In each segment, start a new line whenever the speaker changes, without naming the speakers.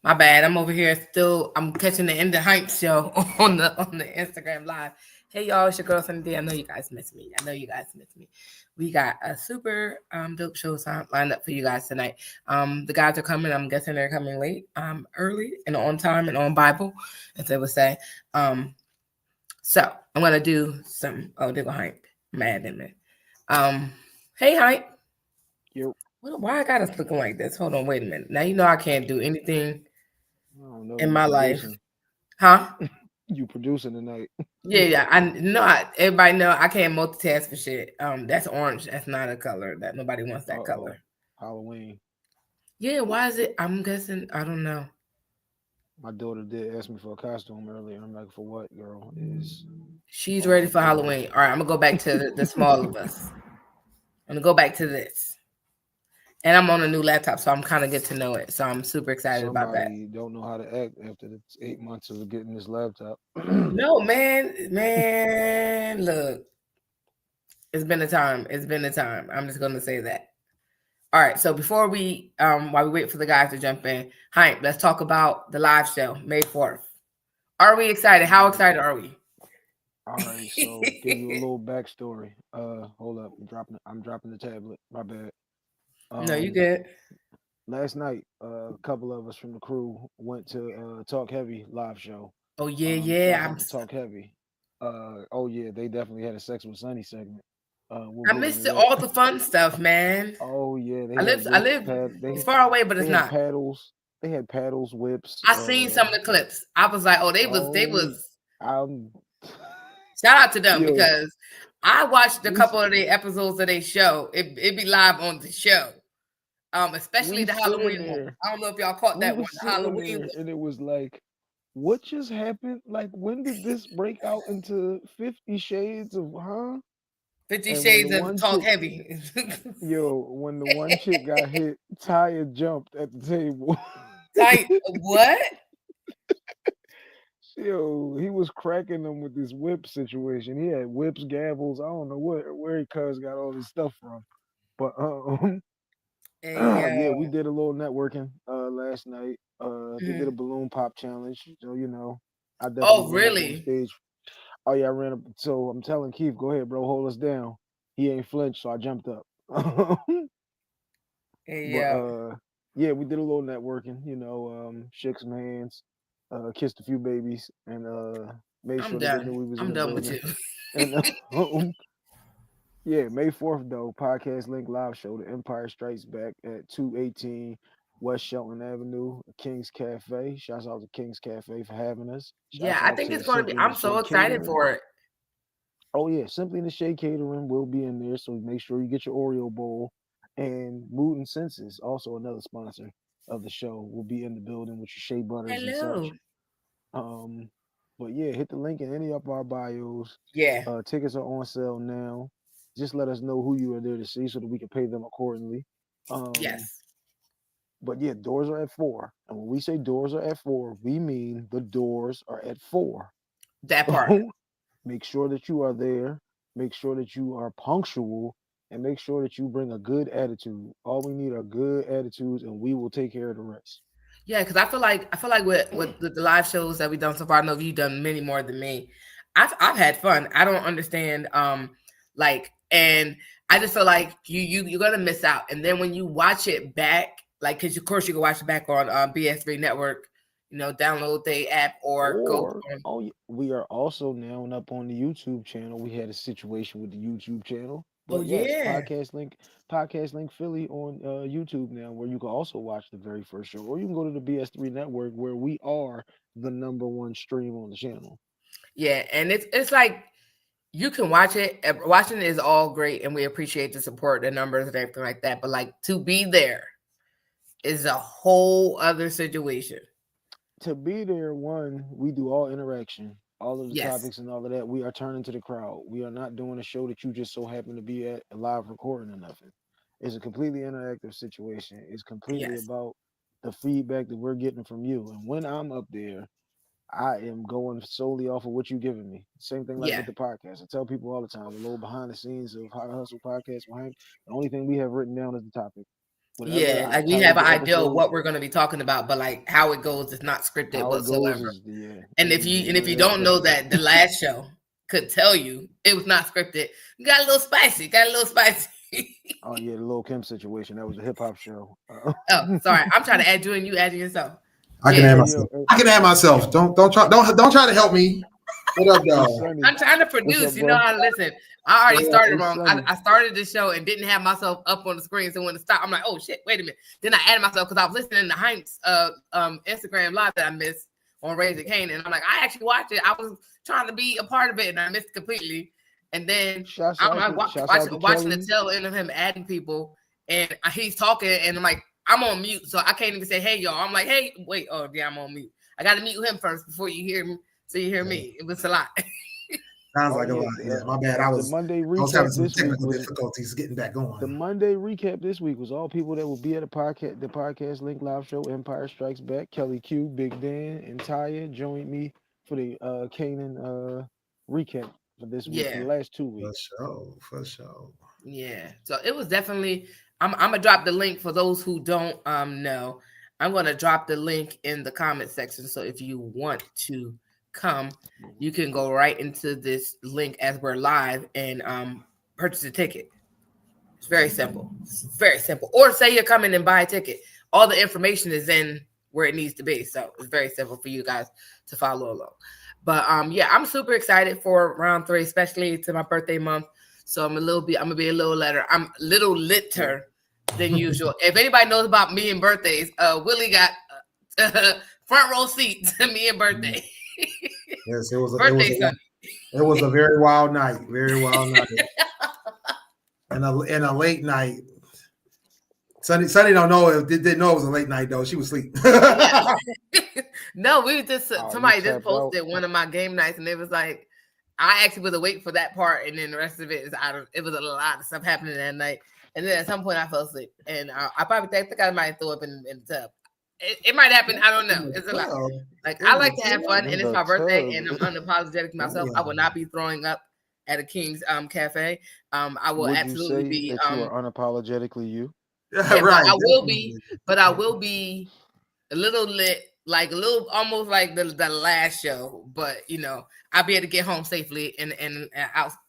My bad. I'm over here still. I'm catching the End of Hype show on the Instagram live. Hey y'all, it's your girl Sunday. I know you guys miss me. I know you guys miss me. We got a super dope show lined up for you guys tonight. The guys are coming. I'm guessing they're coming late, early and on time and on Bible, as they would say. Um, so I'm gonna do some. Oh, they go Hype. Mad at me. Um, hey Hype.
Yo,
Why I got us looking like this? Hold on, wait a minute. Now you know I can't do anything
I don't know.
in
You
my life.
producing?
Huh?
You producing tonight?
Yeah, yeah. I know. Everybody know I can't multitask for shit. That's orange. That's not a color. That nobody wants
Uh
that color.
oh, Halloween.
Yeah. Why is it? I'm guessing. I don't know.
My daughter did ask me for a costume earlier. I'm like, for what, girl? Is
She's ready for
for
Halloween. All right. I'm gonna go back to the small of us. I'm gonna go back to this. And I'm on a new laptop, so I'm kind of get to know it. So I'm super excited about that.
somebody don't know how to act after the 8 months of getting this laptop.
No, man, man. Look, it's been a time. It's been a time. I'm just gonna say that. All right. So before we while we wait for the guys to jump in, Hank, let's talk about the live show, May 4th. Are we excited? How
All right,
excited are we?
all right. So give you a little backstory. Hold up, I'm dropping the tablet. My bad.
No, you
Um,
good.
last night, a couple of us from the crew went to Talk Heavy live show.
Oh yeah,
Shout
yeah.
out to Talk Heavy. Oh yeah, they definitely had a Sex with Sunny segment. We'll
I
get
missed
into that.
all the fun stuff, man.
Oh yeah, they
I
had
live I
whips,
live
pad.
it's far away, but
They
it's
had
not.
paddles. They had paddles, whips.
I seen some of the clips. I was like, oh, they
Oh,
was
I'm
shout out to them
yo.
because I watched a
We
couple of the episodes of their show. It be live on the show. Especially
we
the
sitting
Halloween one.
there.
I don't know if y'all caught
We
that one,
were
the
sitting
Halloween
there,
one.
and it was like, what just happened? Like, when did this break out into 50 Shades of huh?
50
And when the
Shades of
one
Talk
chick,
Heavy.
when the one chick got hit, Taya jumped at the table.
Tight. What?
He was cracking them with this whip situation. He had whips, gavels. I don't know where he cuz got all this stuff from. But
Hey,
yeah,
yo.
we did a little networking last night. They did a
Mhm.
balloon pop challenge. So I definitely
Oh,
ran up on
really?
stage. Oh yeah, I ran up. So I'm telling Keith, go ahead, bro, hold us down. He ain't flinched, so I jumped up.
Hey,
But
yo.
yeah, we did a little networking. Shook some hands, kissed a few babies, and made
I'm
sure that they
done.
knew we was in
I'm
the
done with
building.
you.
And yeah, May 4th though, Podcast Link live show, The Empire Strikes Back at 218 West Shelton Avenue, King's Cafe. Shouts out to King's Cafe for having us.
Yeah,
Shouts
I
out
think
to
it's going to be.
Simply in the
I'm so
Shade
excited
Catering.
for it.
Oh yeah, Simply in the Shade Catering will be in there, so make sure you get your Oreo bowl. And Mood and Senses, also another sponsor of the show, will be in the building with your shea butters and
Hello.
such. Um, but yeah, hit the link in any of our bios.
Yeah.
Tickets are on sale now. Just let us know who you are there to see so that we can pay them accordingly. Um,
Yes.
but yeah, doors are at 4. And when we say doors are at 4, we mean the doors are at 4.
That part.
So make sure that you are there. Make sure that you are punctual and make sure that you bring a good attitude. All we need are good attitudes and we will take care of the rest.
Yeah, because I feel like with the live shows that we've done so far, I know you've done many more than me. I've had fun. I don't understand and I just feel like you're gonna miss out. And then when you watch it back, like because of course you can watch it back on BS3 Network, download the app or go
Or
on.
we are also now up on the YouTube channel. We had a situation with the YouTube channel,
Oh
but yes,
yeah.
Podcast Link Philly on YouTube now, where you can also watch the very first show, or you can go to the BS3 network, where we are the number one stream on the channel.
Yeah, and it's like you can watch it. Watching it is all great, and we appreciate the support, the numbers, and everything like that. But like to be there is a whole other situation.
To be there, one, we do all interaction, all of the
Yes.
topics and all of that. We are turning to the crowd. We are not doing a show that you just so happen to be at a live recording or nothing. It's a completely interactive situation. It's completely
Yes.
about the feedback that we're getting from you. And when I'm up there, I am going solely off of what you're giving me. Same thing like
Yeah.
with the podcast. I tell people all the time, a little behind the scenes of How to Hustle podcast behind. The only thing we have written down is the topic.
Yeah,
I
like we
titled
have an
the
idea of
episode,
what we're going to be talking about, but like how it goes is not scripted
how it goes
whatsoever.
is
And if you don't know that the last show could tell you it was not scripted, you got a little spicy.
Oh yeah, the Lil Kim situation. That was a hip hop show.
Oh, sorry. I'm trying to add you and you adding yourself.
I can
Yeah.
add myself. I can add myself. Don't try to help me. What up, dog?
Sonny,
I'm trying to
what's
produce.
up,
You know
bro?
how to listen. I already started
Hey,
wrong.
Sonny.
I started the show and didn't have myself up on the screen. So when it stopped, I'm like, oh shit, wait a minute. Then I added myself because I was listening to Heinz Instagram live that I missed on Raising Cane. And I'm like, I actually watched it. I was trying to be a part of it and I missed it completely. And then I'm watching the tail end of him adding people and he's talking and I'm like, I'm on mute. So I can't even say, hey, y'all. I'm like, hey, wait. Oh, yeah, I'm on mute. I got to mute him first before you hear me. So you hear me. It was a lot.
Sounds like a lot. Yeah, my bad. I was having some technical difficulties getting back going.
The Monday recap this week was all people that will be at the podcast link live show. Empire Strikes Back. Kelly Q, Big Dan, and Taya joined me for the Kanan recap for this week. For the last 2 weeks.
For sure.
Yeah. So it was definitely. I'm gonna drop the link for those who don't know. I'm gonna drop the link in the comment section. So if you want to come, you can go right into this link as we're live and purchase a ticket. It's very simple. Or say you're coming and buy a ticket. All the information is in where it needs to be. So it's very simple for you guys to follow along. But yeah, I'm super excited for round 3, especially to my birthday month. So I'm gonna be a little later. I'm a little litter than usual. If anybody knows about me and birthdays, Willie got front row seat to me and birthday.
Yes, it was a very wild night. Very wild night. and a late night. Sunny didn't know it was a late night though. She was asleep.
No, we just somebody just posted one of my game nights, and it was like I actually was awake for that part, and then the rest of it is out of. It was a lot of stuff happening that night, and then at some point I fell asleep, and I probably think I might throw up in the tub. It might happen. I don't know. It's a lot. Like I like to have fun, and it's my birthday, and I'm unapologetic to myself. I will not be throwing up at a King's Cafe. I will absolutely be.
That you are unapologetically you.
Yeah, right. I will be a little lit, like a little almost like the last show. But you know, I'll be able to get home safely and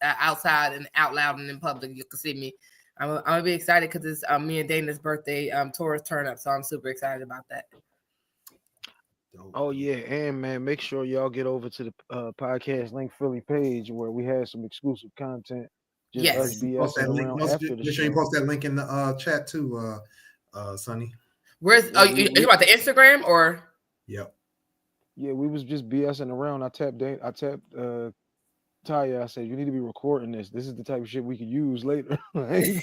outside and out loud and in public. You can see me. I'm gonna be excited because it's me and Dana's birthday Taurus turn up, so I'm super excited about that.
Oh yeah, and man, make sure y'all get over to the podcast link Philly page where we have some exclusive content. Just us BSing around after the show.
Make sure you post that link in the chat too, Sonny.
Where's you about the Instagram or?
Yep.
Yeah, we was just BSing around. I tapped Taya, I said, you need to be recording this. This is the type of shit we could use later.
It's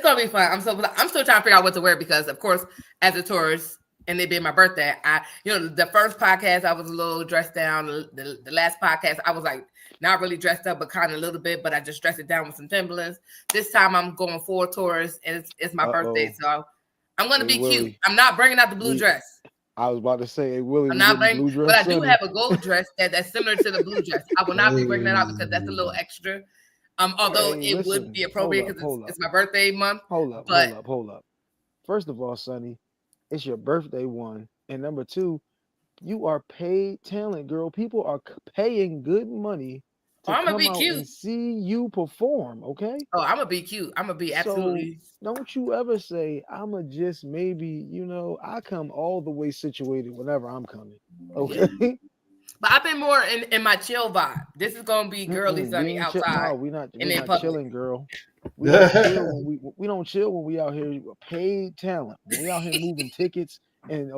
gonna be fun. I'm still trying to figure out what to wear because, of course, as a tourist, and it being my birthday, the first podcast I was a little dressed down. The last podcast I was like not really dressed up, but kind of a little bit. But I just dressed it down with some Timberlands. This time I'm going full tourist, and it's my birthday, so I'm gonna be cute. I'm not bringing out the blue dress.
I was about to say, hey, Willie,
I'm not bringing, blue dress, but I do have a gold dress that's similar to the blue dress. I will not be bringing that out because that's a little extra. Although it would be appropriate because it's my birthday month.
Hold up. First of all, Sonny, it's your birthday one, and number 2, you are paid talent, girl. People are paying good money to come out and see you perform. Okay.
Oh, I'm gonna be cute. I'm gonna be absolutely.
So don't you ever say I'ma just maybe I come all the way situated whenever I'm coming. Okay. Yeah.
But I've been more in my chill vibe. This is gonna be girly Sunny outside.
We're not chilling, girl. We don't chill when we out here paid talent. When we out here moving tickets and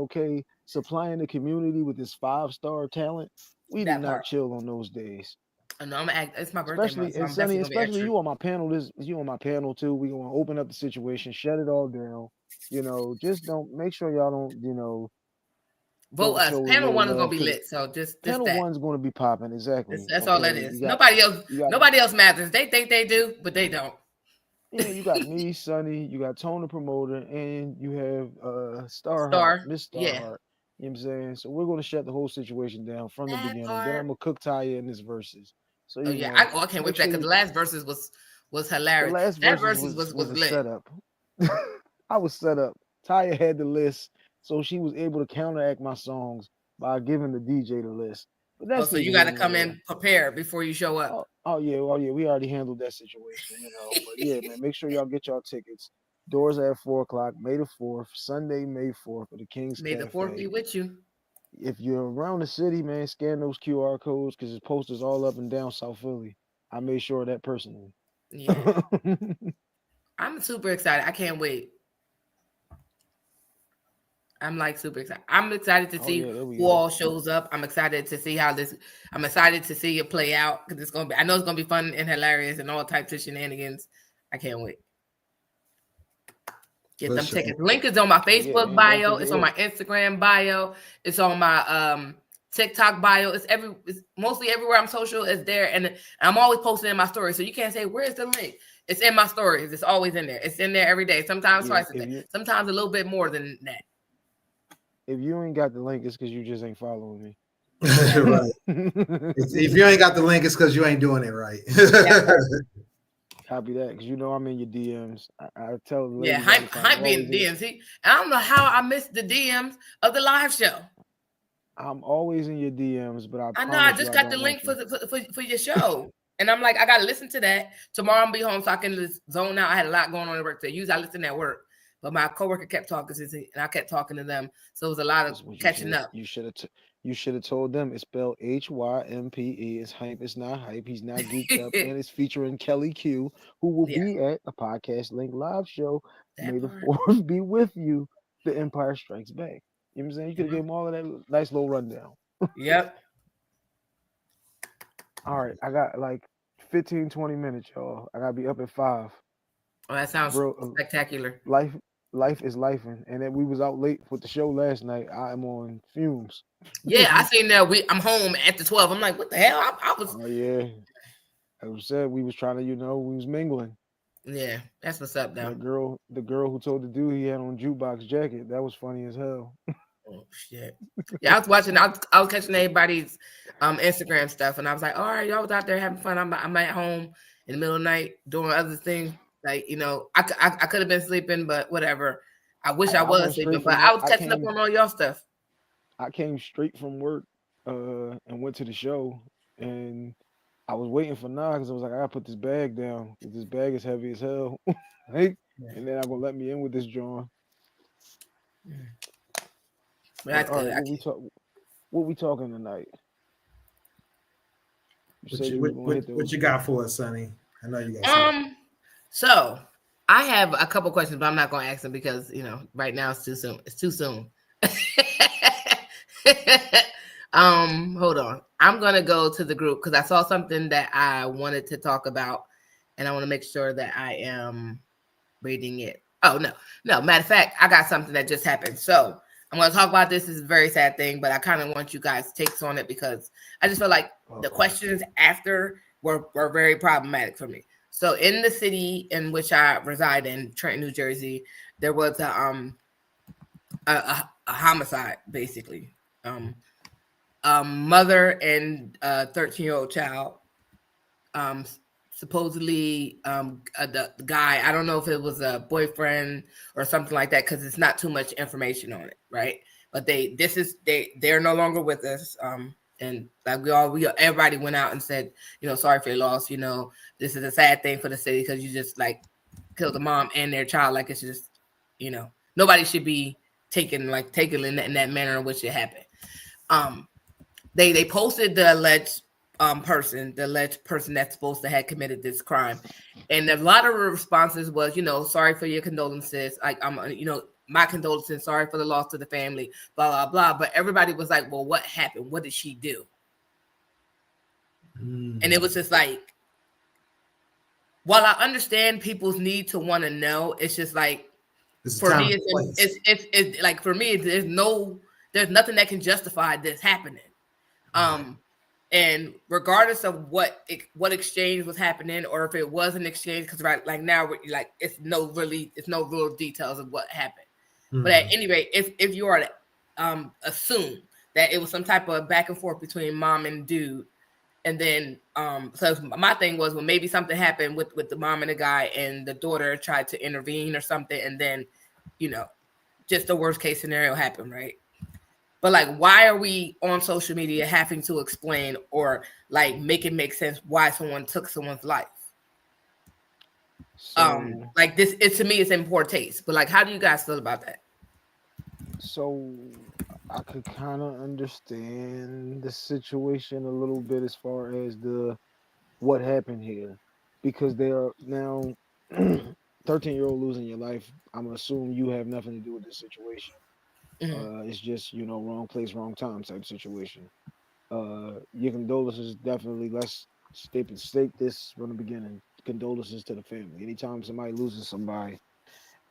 supplying the community with this 5-star talent. We do not chill on those days.
No, I'm gonna act. It's my birthday,
especially you on my panel. You on my panel too. We gonna open up the situation, shut it all down. Just don't make sure y'all don't.
Vote us. Panel 1 is gonna be lit. So just
panel
that.
1's gonna be popping. Exactly.
That's all that is. Nobody else matters. They think they do, but they don't.
You got me, Sonny. You got Tone the promoter, and you have Star, Miss Star.
Yeah.
Heart. You know what I'm saying? So we're gonna shut the whole situation down from the beginning. Then I'm gonna cook Taya in this verses. So
I can't wait for that because the last verses was
The
hilarious.
last
That
versus
versus
was a
lit.
setup. I was set up. Taya had the list, so she was able to counteract my songs by giving the DJ the list. But
Oh,
that's
so you
neither
got
here
to
nor
come
there.
in prepared before you show up.
Oh yeah, we already handled that situation, But yeah, man, make sure y'all get y'all tickets. Doors at 4:00, May the 4th, Sunday, May 4th, at the King's
May the fourth
Cafe.
be with you.
If you're around the city, man, scan those QR codes because there's posters all up and down South Philly. I made sure of that personally.
Yeah, I'm super excited. I can't wait. I'm like super excited. I'm excited to see
there we
who
go.
all shows up. I'm excited to see how this. I'm excited to see it play out because it's gonna be. I know it's gonna be fun and hilarious and all types of shenanigans. I can't wait. Get them tickets. Link is on my Facebook bio. It's on my Instagram bio. It's on my TikTok bio. It's mostly everywhere I'm social. It's there, and I'm always posting in my stories. So you can't say where's the link. It's in my stories. It's always in there. It's in there every day. Sometimes twice a day. Sometimes a little bit more than that.
If you ain't got the link, it's because you just ain't following me.
Right. If you ain't got the link, it's because you ain't doing it right.
Copy that, because I'm in your DMs. I tell the
ladies, hype being DMs. I don't know how I missed the DMs of the live show.
I'm always in your DMs, but
I know I just got the link for your show. And I'm like, I gotta listen to that. Tomorrow I'll be home so I can just zone out. I had a lot going on at work today. Usually I listen at work. But my coworker kept talking and I kept talking to them. So it was a lot of catching up.
You should have told them it's spelled HYMPE. It's hype. It's not hype. He's not geeked up. And it's featuring Kelly Q, who will be at a Podcast Link live show. May the 4th be with you. The Empire Strikes Back. You know what I'm saying? You could have gave him all of that nice little rundown.
Yep.
All right. I got like 15, 20 minutes, y'all. I got to be up at 5.
Oh, that sounds spectacular.
Life is life, and then we was out late with the show last night. I am on fumes.
Yeah, I seen that. I'm home at the 12. I'm like, what the hell? I was.
Oh yeah, as I said, we was trying to, we was mingling.
Yeah, that's what's up, though.
The girl who told the dude he had on jukebox jacket. That was funny as hell.
Oh shit! Yeah, I was watching. I was catching everybody's Instagram stuff, and I was like, all right, y'all was out there having fun. I'm at home in the middle of the night doing other things. Like, I could have been sleeping, but whatever. I wish I was sleeping, but I was catching up on all y'all stuff.
I came straight from work and went to the show, and I was waiting for Nah because I was like, I gotta put this bag down. This bag is heavy as hell. And then I'm gonna let me in with this John.
That's good.
Right, what we talking tonight?
What you got for us, Sonny? I know you got
So I have a couple questions, but I'm not going to ask them because, right now it's too soon. It's too soon. Hold on. I'm going to go to the group because I saw something that I wanted to talk about, and I want to make sure that I am reading it. Oh, no. Matter of fact, I got something that just happened. So I'm going to talk about this. It's a very sad thing, but I kind of want you guys' takes on it because I just feel like the questions after were very problematic for me. So in the city in which I reside in, Trenton, New Jersey, there was a homicide, basically. A mother and a 13-year-old child. Supposedly, the guy, I don't know if it was a boyfriend or something like that, because it's not too much information on it, right? But they're no longer with us. And like everybody went out and said, sorry for your loss. This is a sad thing for the city because you just like killed a mom and their child. Like it's just, nobody should be taken in that manner in which it happened. They posted the alleged person that's supposed to have committed this crime, and a lot of the responses was, sorry for your condolences. Like my condolences, sorry for the loss to the family, blah, blah, blah. But everybody was like, well, what happened? What did she do? And it was just like, while I understand people's need to want to know, it's just like, for me, it's like, for me, there's nothing that can justify this happening. And regardless of what exchange was happening, or if it was an exchange, because like now, like it's no real details of what happened. Mm-hmm. But at any rate, if you are to assume that it was some type of back and forth between mom and dude, And then, so my thing was, well, maybe something happened with the mom and the guy, and the daughter tried to intervene or something, and then, you know, just the worst case scenario happened, right? But like, why are we on social media having to explain or like make it make sense why someone took someone's life?
So,
like this, to me, it's in poor taste. But like, how do you guys feel about that?
so I could kind of understand the situation a little bit as far as what happened here, because they are now 13-year-old losing your life. I'm assuming you have nothing to do with this situation. It's just, wrong place, wrong time type situation. Your condolences, definitely. Let's state this from the beginning. Condolences to the family. Anytime somebody loses somebody,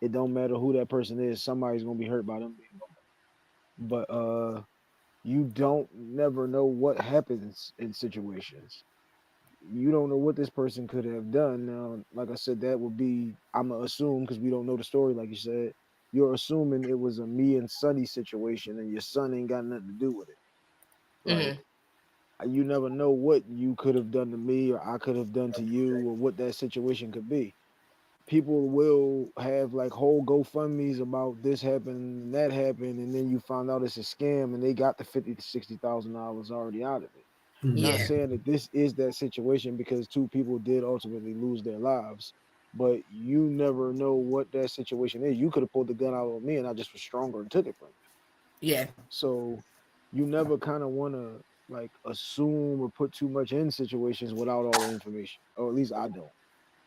it don't matter who that person is. Somebody's gonna be hurt by them being gone. But you don't never know what happens in situations. You don't know what this person could have done. Now, like I said, that would be, I'm gonna assume, because we don't know the story, like you said, you're assuming it was a me and Sonny situation, and your son ain't got nothing to do with it. Like, you never know what you could have done to me or I could have done to you, or what that situation could be. People will have like whole GoFundMe's about this happened and that happened, and then you find out it's a scam, and they got the $50,000 to $60,000 already out of it.
Yeah.
Not saying that this is that situation, because two people did ultimately lose their lives, but you never know what that situation is. You could have pulled the gun out on me, and I just was stronger and took it from you.
Yeah.
So you never kind of want to like assume or put too much in situations without all the information, or at least I don't.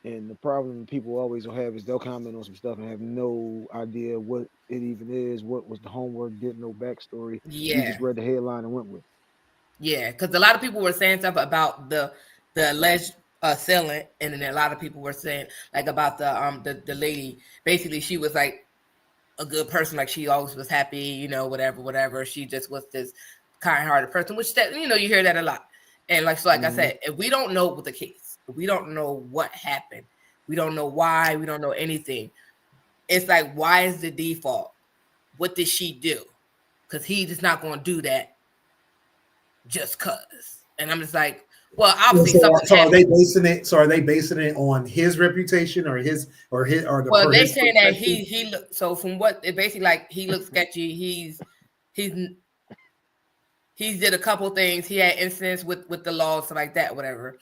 And the problem people always will have is they'll comment on some stuff and have no idea what it even is, what was the homework, didn't know backstory.
Yeah.
You just read the headline and went with it.
Yeah, because a lot of people were saying stuff about the alleged assailant, and then a lot of people were saying like about the lady. Basically, she was like a good person, like she always was happy, whatever. She just was this kind-hearted person, which that you hear that a lot. And like I said, if we don't know what the case, if we don't know what happened, we don't know why, we don't know anything. It's like, why is the default? What did she do? Because he's just not going to do that. Just cause, and I'm just like, well, obviously something.
So are they basing it? So are they basing it on his reputation or the?
Well, they're saying that he look. So from what it basically like, he looks sketchy. He's did a couple things. He had incidents with the law, stuff like that, whatever.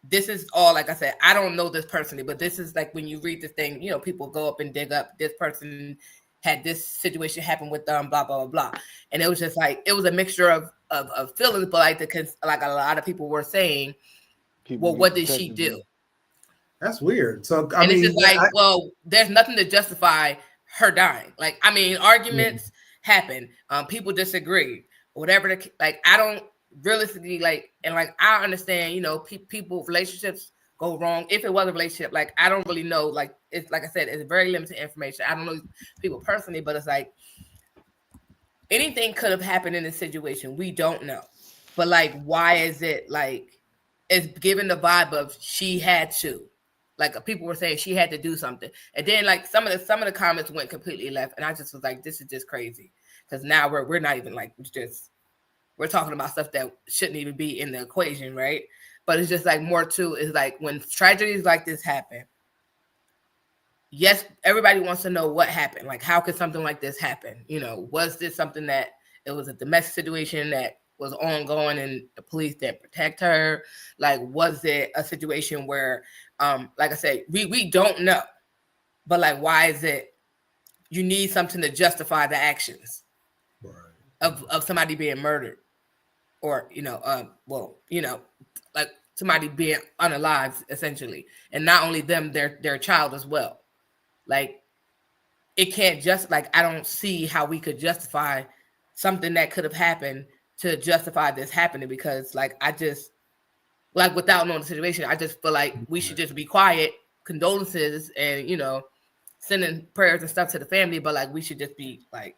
This is all, like I said, I don't know this personally, but this is like when you read the thing, people go up and dig up this person had this situation happen with them, blah blah blah blah, and it was just like it was a mixture of feelings, but like a lot of people were saying, well, what did she do?
That's weird. So
I mean, it's just like, well, there's nothing to justify her dying. Like, I mean, arguments happen, people disagree, whatever. Like, I don't realistically like, and like I understand, people relationships go wrong. If it was a relationship, like I don't really know. Like it's like I said, it's very limited information. I don't know people personally, but it's like anything could have happened in this situation. We don't know. But like, why is it like it's given the vibe of she had to? Like people were saying she had to do something. And then like some of the comments went completely left. And I just was like, this is just crazy. Because now we're not even like we're talking about stuff that shouldn't even be in the equation, right? But it's just like more too is like when tragedies like this happen. Yes, everybody wants to know what happened. Like, how could something like this happen? Was this something that it was a domestic situation that was ongoing and the police didn't protect her? Like, was it a situation where, like I said, we don't know. But like, why is it you need something to justify the actions of somebody being murdered? Or, like somebody being unalived, essentially. And not only them, their child as well. Like, it can't just, like, I don't see how we could justify something that could have happened to justify this happening, because, like, I just, like, without knowing the situation, I just feel like we should just be quiet, condolences, and, sending prayers and stuff to the family, but, like, we should just be, like,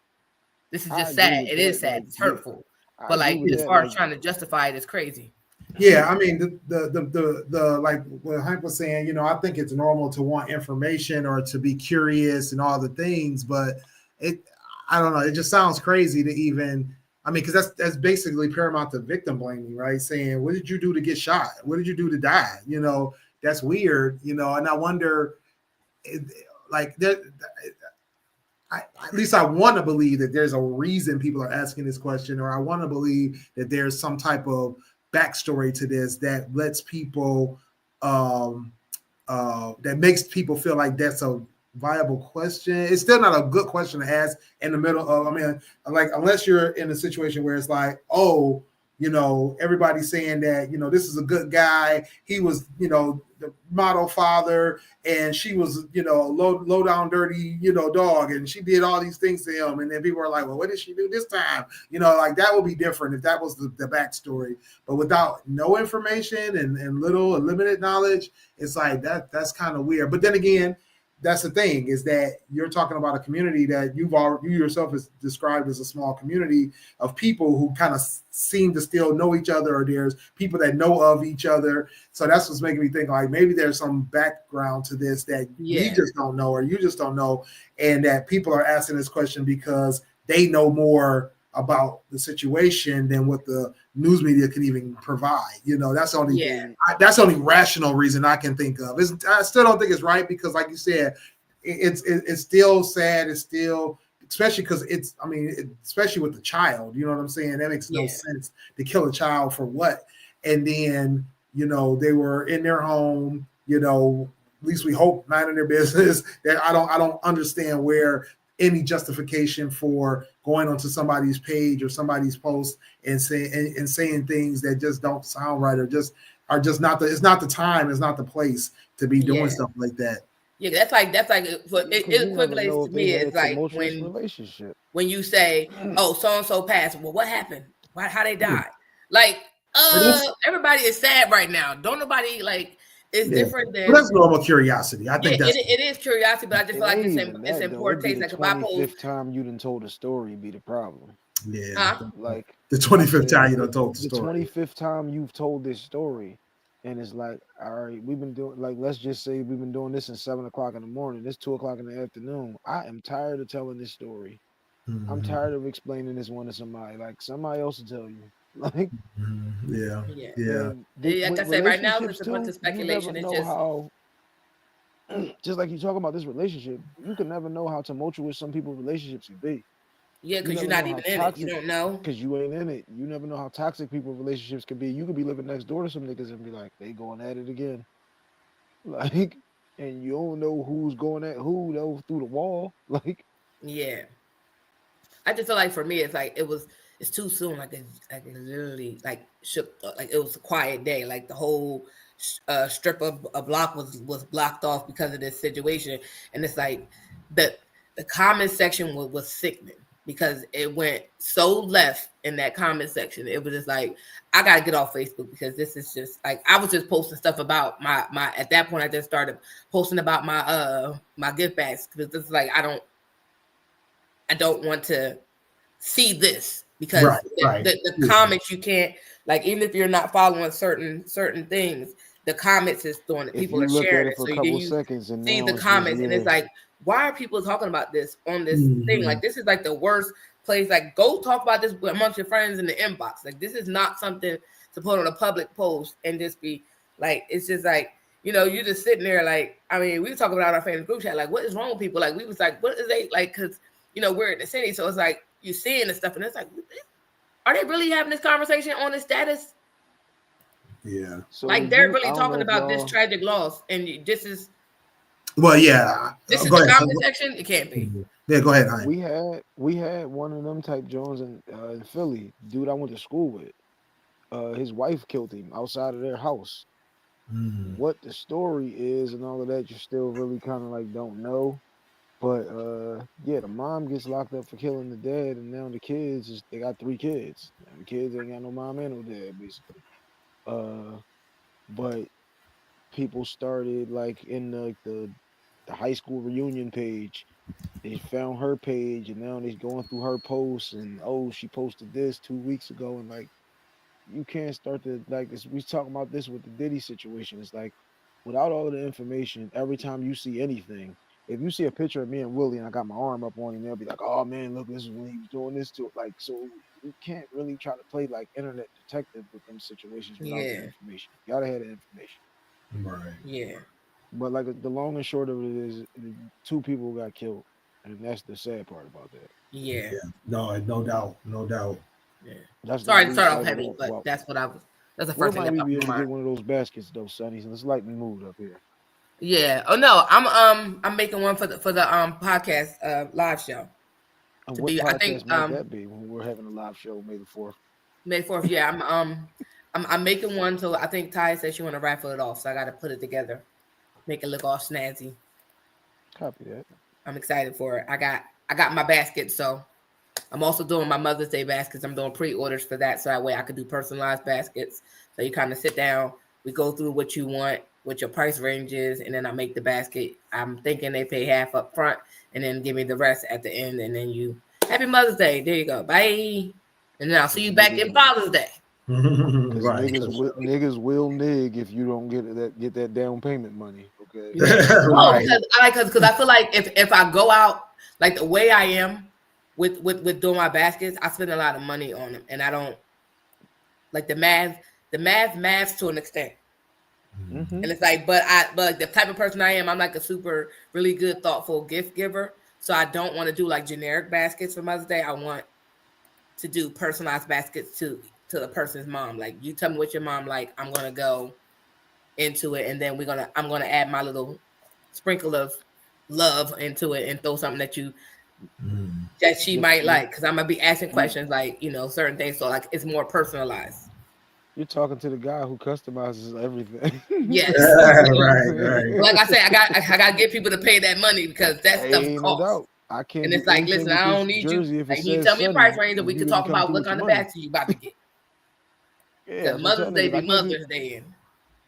this is just sad. It is sad. It's hurtful. But like, as far as trying to justify it, it's crazy.
Yeah, I mean, the like what Hank was saying, I think it's normal to want information or to be curious and all the things, but I don't know, it just sounds crazy to even I mean, because that's basically paramount to victim blaming, right? Saying, what did you do to get shot? What did you do to die? You know, that's weird, you know, and I wonder, like, that. At least I want to believe that there's a reason people are asking this question, or I want to believe that there's some type of backstory to this that lets people, that makes people feel like that's a viable question. It's still not a good question to ask in the middle of, I mean, like, unless you're in a situation where it's like, oh, you know, everybody's saying that, you know, this is a good guy. He was, you know, the model father, and she was, you know, low down, dirty, you know, dog, and she did all these things to him. And then people are like, well, what did she do this time? You know, like, that would be different if that was the backstory. But without no information and little or limited knowledge, it's like that's kind of weird. But then again, that's the thing, is that you're talking about a community that you yourself has described as a small community of people who kind of seem to still know each other, or there's people that know of each other. So that's what's making me think, like, maybe there's some background to this that we just don't know, or you just don't know, and that people are asking this question because they know more about the situation than what the news media can even provide. You know, that's only that's the only rational reason I can think of. I still don't think it's right, because, like you said, it's still sad. It's still, especially because it's, I mean, especially with the child. You know what I'm saying? That makes no sense to kill a child for what? And then, you know, they were in their home. You know, at least we hope, minding their business. That I don't understand where any justification for going onto somebody's page or somebody's post and saying things that just don't sound right, or just are just not it's not the time, it's not the place to be doing stuff like that.
Yeah, that's like what it equates to me is like when you say, oh, so and so passed. Well, what happened? How they died? Like, everybody is sad right now. Don't nobody like. It's different than.
But that's normal curiosity. I think
it is curiosity, but I just feel like it's important taste. Like, if I post,
25th time you done told a story be the problem.
Yeah,
like
the 25th time you done told the story.
The 25th time you've told this story, and it's like, all right, we've been doing, like, let's just say we've been doing this since 7 o'clock in the morning. It's 2 o'clock in the afternoon. I am tired of telling this story. Mm-hmm. I'm tired of explaining this one to somebody. Like, somebody else will tell you. Like,
yeah.
Like I said, right now it's a bunch of speculation.
It's just how, just like you talk about this relationship, you can never know how tumultuous some people's relationships can be.
Yeah, because you're not even in it. You don't know.
Because you ain't in it. You never know how toxic people's relationships can be. You could be living next door to some niggas and be like, they going at it again. Like, and you don't know who's going at who though through the wall. Like,
yeah. I just feel like for me, it's like it's too soon. Like it literally like shook. Like, it was a quiet day. Like, the whole strip of a block was blocked off because of this situation, and it's like the comment section was sickening, because it went so left in that comment section. It was just like, I gotta get off Facebook, because this is just like, I was just posting stuff about my at that point I just started posting about my gift bags, because this is like, I don't want to see this, because the comments, you can't, like, even if you're not following certain things, the comments is throwing it. People are sharing it, so you see the comments, and it's like, why are people talking about this on this thing? Like, this is like the worst place. Like, go talk about this amongst your friends in the inbox. Like, this is not something to put on a public post and just be like, it's just like, you know, you're just sitting there. Like, I mean, we were talking about our family group chat. Like, what is wrong with people? Like, we was like, what is they like? Because, you know, we're in the city, so it's like you're seeing this stuff, and it's like, are they really having this conversation on the status?
Yeah.
So like, they're really talking about this tragic loss, and this is.
Well, yeah.
This is the comment section. It can't be.
Yeah, go ahead, Hein.
We had one of them type Jones in Philly, dude I went to school with. His wife killed him outside of their house. What the story is and all of that, you still really kind of like don't know. But yeah, the mom gets locked up for killing the dad, and now the kids they got 3 kids. And the kids ain't got no mom and no dad, basically. But people started like in the high school reunion page. They found her page, and now they're going through her posts, and she posted this 2 weeks ago, and like, you can't start to like this. We talking about this with the Diddy situation. It's like, without all of the information, every time you see anything, if you see a picture of me and Willie and I got my arm up on him, they'll be like, oh man, look, this is when he was doing this to it. Like, so you can't really try to play like internet detective with them situations without the
Yeah.
information. You gotta have the information.
Right.
Yeah.
But like the long and short of it is, two people got killed, and that's the sad part about that.
Yeah.
Yeah. No doubt. No doubt.
Yeah.
That's the
Sorry to
least
start off
of it
heavy,
all.
but
Well,
that's what I was. That's the
where
first thing
might
that
we
popped
be
in
able to
my
get
mind.
one of those baskets though, Sonny? Let's lightly move up here.
Yeah. Oh no, I'm making one for the podcast live show
And
to
what
be. I
podcast
think
might that be when we're having a live show May the 4th?
May 4th. Yeah. I'm making one. So I think Ty said she want to raffle it off, so I got to put it together, make it look all snazzy.
Copy that.
I'm excited for it. I got my basket, so I'm also doing my Mother's Day baskets. I'm doing pre-orders for that, so that way I could do personalized baskets. So you kind of sit down, we go through what you want, what your price range is, and then I make the basket. I'm thinking they pay half up front and then give me the rest at the end, and then you Happy Mother's Day. There you go. Bye. And then I'll see you back in Father's Day.
Because
Right.
niggas will nig if you don't get that down payment money. Okay.
No,
Right.
because I feel like if I go out like the way I am with doing my baskets, I spend a lot of money on them, and I don't like the math to an extent.
Mm-hmm.
And it's like, but the type of person I am, I'm like a super really good thoughtful gift giver. So I don't want to do like generic baskets for Mother's Day. I want to do personalized baskets to the person's mom. Like you tell me what your mom like, I'm gonna go into it, and then I'm gonna add my little sprinkle of love into it and throw something that she might like, because I'm gonna be asking questions like certain things, so like it's more personalized.
You're talking to the guy who customizes everything.
Yes.
Right.
Like I said, I got to get people to pay that money because that stuff
Ain't no
costs.
doubt. I can't.
And
do
it's like,
anything
listen,
with
I
this
don't need
jersey
you.
if it
Like,
says
you tell me a price
Sunny,
range, and we
you
can
didn't
talk
come
about
through
what
with your
kind of
money.
basket you about to get.
Yeah,
Because Mother's Day be
niggas,
Mother's Day.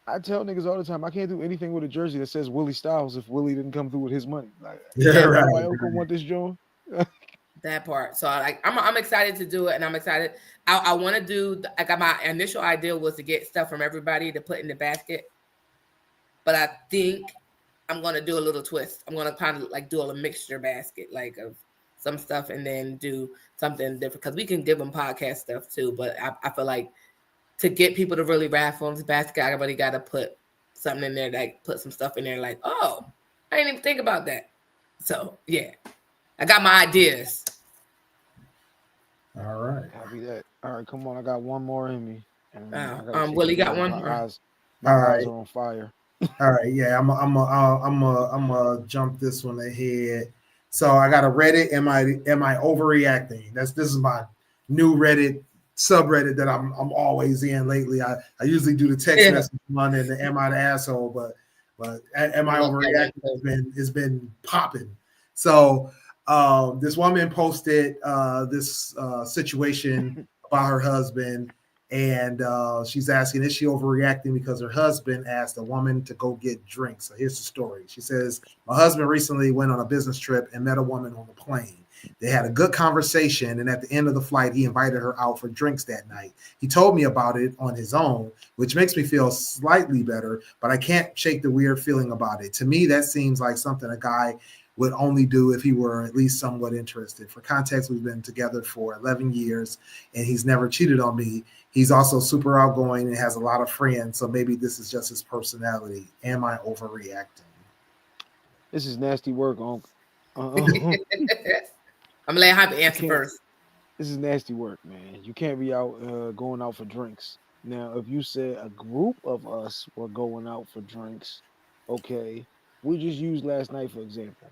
I tell niggas all the time, I can't do anything with a jersey that says Willie Styles if Willie didn't come through with his money. Like,
Yeah, right.
Nobody else gonna want this joint.
That part. So I'm excited to do it, and I'm excited. I want to do. I got my initial idea was to get stuff from everybody to put in the basket, but I think I'm gonna do a little twist. I'm gonna kind of like do a mixture basket, like of some stuff, and then do something different because we can give them podcast stuff too. But I feel like to get people to really raffle in this basket, I really got to put something in there, like put some stuff in there, like, oh, I didn't even think about that. So yeah, I got my ideas.
All right.
Copy that. All right, come on. I got one more in me. And
Willie got one.
My eyes
right.
are on fire.
All right. Yeah, I'm a jump this one ahead. So I got a Reddit. Am I overreacting? This is my new Reddit subreddit that I'm always in lately. I usually do the text message one and the am I the asshole, but am I overreacting has been popping. So this woman posted this situation about her husband, and she's asking, is she overreacting because her husband asked a woman to go get drinks? So here's the story. She says, my husband recently went on a business trip and met a woman on the plane. They had a good conversation, and at the end of the flight, he invited her out for drinks that night. He told me about it on his own, which makes me feel slightly better, but I can't shake the weird feeling about it. To me, that seems like something a guy would only do if he were at least somewhat interested. For context, we've been together for 11 years, and he's never cheated on me. He's also super outgoing and has a lot of friends, so maybe this is just his personality. Am I overreacting?
This is nasty work, Unc.
I'm gonna let Hyper answer first.
This is nasty work, man. You can't be out going out for drinks. Now, if you said a group of us were going out for drinks, okay, we just used last night, for example.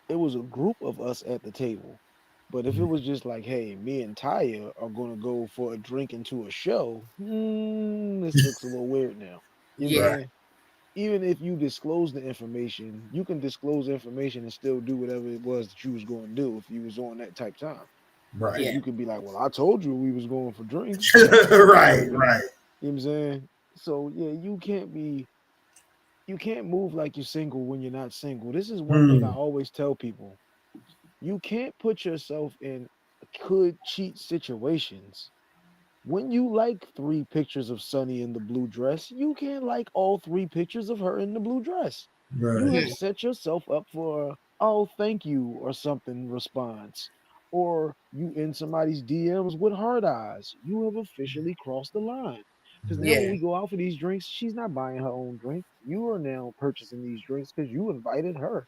It was a group of us at the table. But if it was just like, hey, me and Taya are going to go for a drink into a show, this looks a little weird now. You know? Even if you disclose the information, you can disclose information and still do whatever it was that you was going to do if you was on that type time.
Right.
You could be like, well, I told you we was going for drinks.
Right.
You know what I'm saying? So yeah, you can't move like you're single when you're not single. This is one thing I always tell people. You can't put yourself in could cheat situations. When you like 3 pictures of Sunny in the blue dress, you can't like all 3 pictures of her in the blue dress.
Right.
You have set yourself up for, oh, thank you, or something response. or you in somebody's DMs with hard eyes, you have officially crossed the line. Because now when
Yeah.
we go out for these drinks, she's not buying her own drink. You are now purchasing these drinks because you invited her.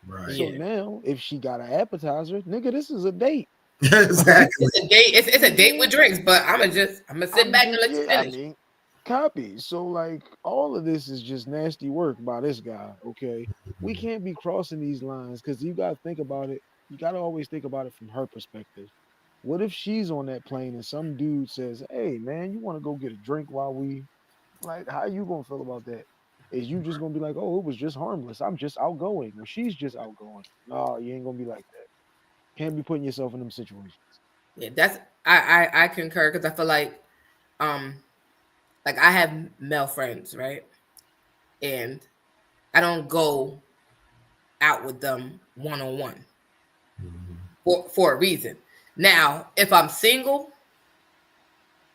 Right.
So
Yeah.
now, if she got an appetizer, nigga, this is a date.
Exactly.
It's a date. It's a date with drinks, but I'm gonna sit
I'm
back and
just,
let you
yeah, I
finish.
mean, copy. So like, all of this is just nasty work by this guy. Okay, we can't be crossing these lines because you got to think about it. You got to always think about it from her perspective. What if she's on that plane and some dude says, "Hey, man, you want to go get a drink while we like?" How you gonna feel about that? Is you just gonna be like, "Oh, it was just harmless. I'm just outgoing," or she's just outgoing? No, you ain't gonna be like that. Can't be putting yourself in them situations.
Yeah, that's I concur because I feel um like I have male friends, right? And I don't go out with them one on one for a reason. Now, if I'm single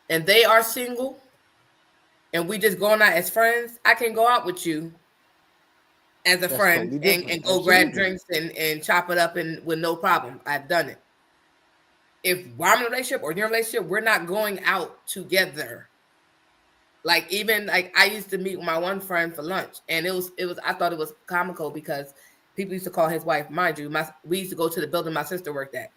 and they are single and we just going out as friends, I can go out with you as a
That's
friend
totally different.
and go grab
Absolutely.
drinks and chop it up and with no problem. I've done it. If I'm in a relationship or you're in a relationship, we're not going out together. Like even like I used to meet with my one friend for lunch, and it was I thought it was comical because people used to call his wife, mind you, we used to go to the building my sister worked at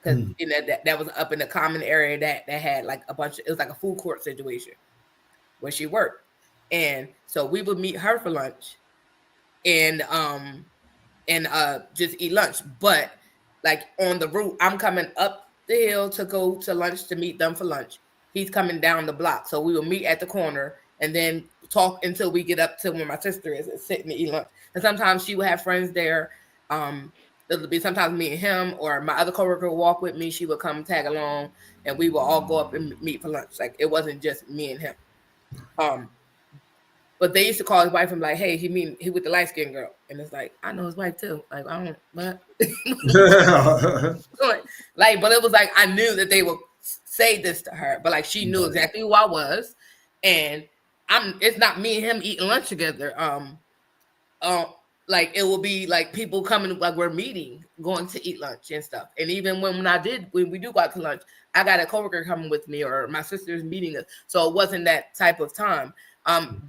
because
Mm.
you know that was up in the common area that had like a bunch of, it was like a food court situation where she worked, and so we would meet her for lunch, and just eat lunch, but like on the route, I'm coming up the hill to go to lunch to meet them for lunch. He's coming down the block. So we will meet at the corner and then talk until we get up to where my sister is and sit and eat lunch. And sometimes she would have friends there. It'll be sometimes me and him or my other coworker would walk with me. She would come tag along and we would all go up and meet for lunch. Like it wasn't just me and him. But they used to call his wife and be like, "Hey, he with the light skinned girl," and it's like I know his wife too. Like I don't, what? Like, but it was like I knew that they would say this to her, but like she knew exactly who I was, and it's not me and him eating lunch together. Like it will be like people coming, like we're meeting, going to eat lunch and stuff. And even when we do go out to lunch, I got a coworker coming with me or my sister's meeting us, so it wasn't that type of time.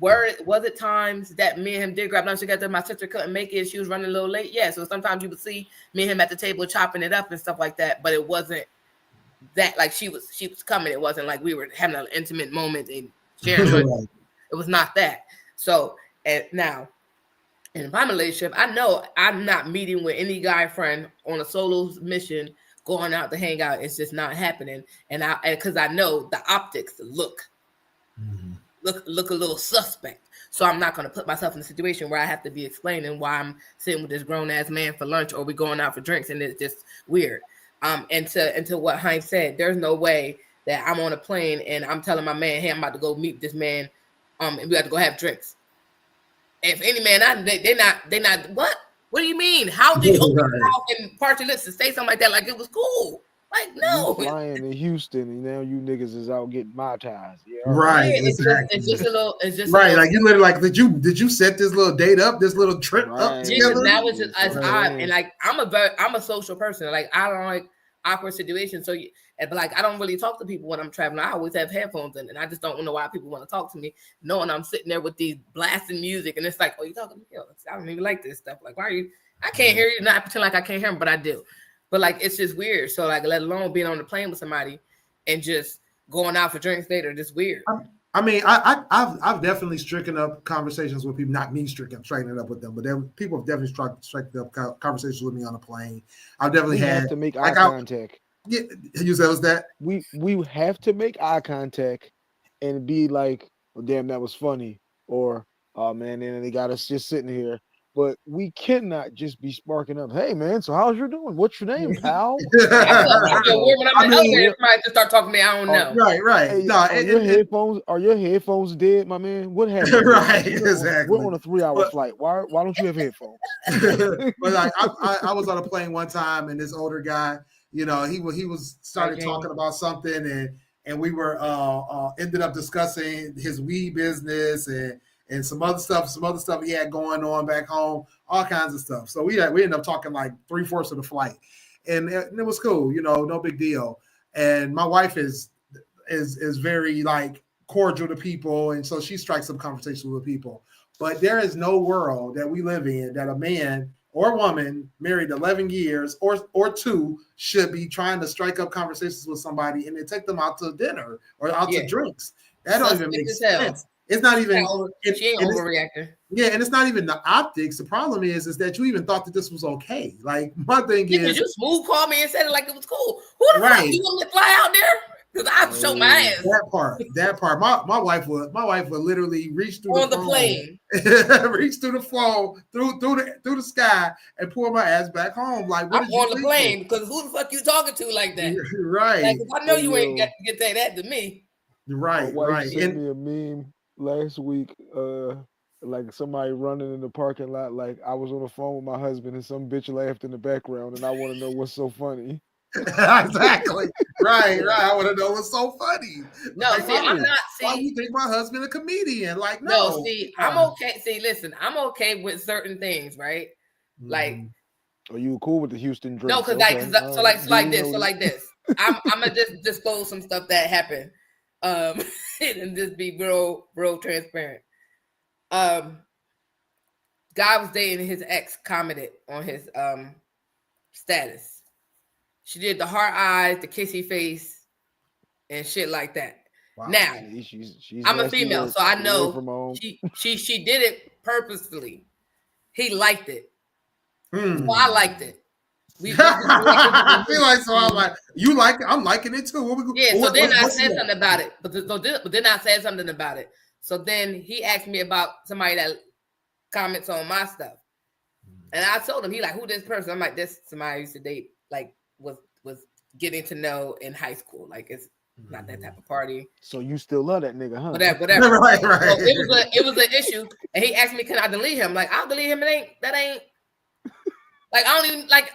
Was it times that me and him did grab lunch together? My sister couldn't make it; she was running a little late. Yeah, so sometimes you would see me and him at the table chopping it up and stuff like that. But it wasn't that like she was coming. It wasn't like we were having an intimate moment and sharing. Right. It was not that. So and now in my relationship, I know I'm not meeting with any guy friend on a solo mission, going out to hang out. It's just not happening. And because I know the optics look a little suspect. So I'm not going to put myself in a situation where I have to be explaining why I'm sitting with this grown ass man for lunch or we going out for drinks, and it's just weird. And to what Heinz said, there's no way that I'm on a plane and I'm telling my man, "Hey, I'm about to go meet this man, and we got to go have drinks." If any man, they're not. What? What do you mean? How did you open your mouth and part your lips to say something like that? Like it was cool. Like no,
you flying to Houston and now you niggas is out getting my ties. Yeah,
right.
Yeah,
Exactly.
it's just a little. It's just
right. Like you literally like did you set this little date up, this little trip up together?
Now it's just us odd, and like I'm a social person. Like I don't like awkward situations. So but like I don't really talk to people when I'm traveling. I always have headphones in, and I just don't know why people want to talk to me, knowing I'm sitting there with these blasting music, and it's like, oh, you talking to me? I don't even like this stuff. Like why are you? I can't hear you. Not pretend like I can't hear him, but I do. But like it's just weird. So like let alone being on the plane with somebody and just going out for drinks later, just weird.
I mean, I've definitely stricken up conversations with people, not me striking it up with them, but people have definitely struck up conversations with me on a plane. I've definitely had
to make eye contact.
Yeah, you said was that
we have to make eye contact and be like, "Oh, damn, that was funny," or "Oh man, and they got us just sitting here." But we cannot just be sparking up. Hey man, so how's you doing? What's your name, pal?
When I'm in the elevator, somebody just start talking to me. I don't know.
Right.
Hey,
no,
are your headphones dead, my man? What happened?
Right, exactly.
We're on a 3-hour flight. Why don't you have headphones?
But like I was on a plane one time, and this older guy, you know, he was started talking about something, and we were ended up discussing his weed business and some other stuff he had going on back home, all kinds of stuff. So we ended up talking like 3/4 of the flight. and it was cool, no big deal. And my wife is very like cordial to people, and so she strikes up conversations with people. But there is no world that we live in that a man or woman married 11 years or two should be trying to strike up conversations with somebody and then take them out to dinner or out to drinks. That don't even make sense. It's not even.
She ain't overreacting.
Yeah, and it's not even the optics. The problem is that you even thought that this was okay. Like my thing is,
you smooth called me and said it like it was cool. Who the fuck you want me to fly out there? Because I show my ass.
That part. My wife would literally reach through
on the plane,
reach through the phone, through the sky, and pull my ass back home. Like
I'm on the plane because who the fuck you talking to like that?
Right.
Like, I know you ain't get that to me.
Right. My wife sent me a meme last week. Like somebody running in the parking lot. Like I was on the phone with my husband and some bitch laughed in the background, and I want to know what's so funny.
Exactly. Right. I want to know what's so funny.
No,
like,
see, I'm not. See,
why do you think my husband a comedian? Like, no.
See, I'm okay. See, listen, I'm okay with certain things, right? Like,
are you cool with the Houston Drake?
No, because like this. I'm gonna just disclose some stuff that happened, and just be real transparent. Guy was dating his ex, commented on his status. She did the heart eyes, the kissy face, and shit like that. Wow. Now, she's I'm a female, so I know she did it purposefully. He liked it. So I liked it.
I feel like so. I'm like, you like it? I'm liking it too.
So then I said something about it. But then I said something about it. So then he asked me about somebody that comments on my stuff, and I told him, he like, who this person? I'm like, this somebody I used to date, like was getting to know in high school. Like it's not that type of party.
So you still love that nigga, huh?
Whatever.
Right.
So it was an issue, and he asked me, can I delete him? Like, I'll delete him. That ain't like I don't even like.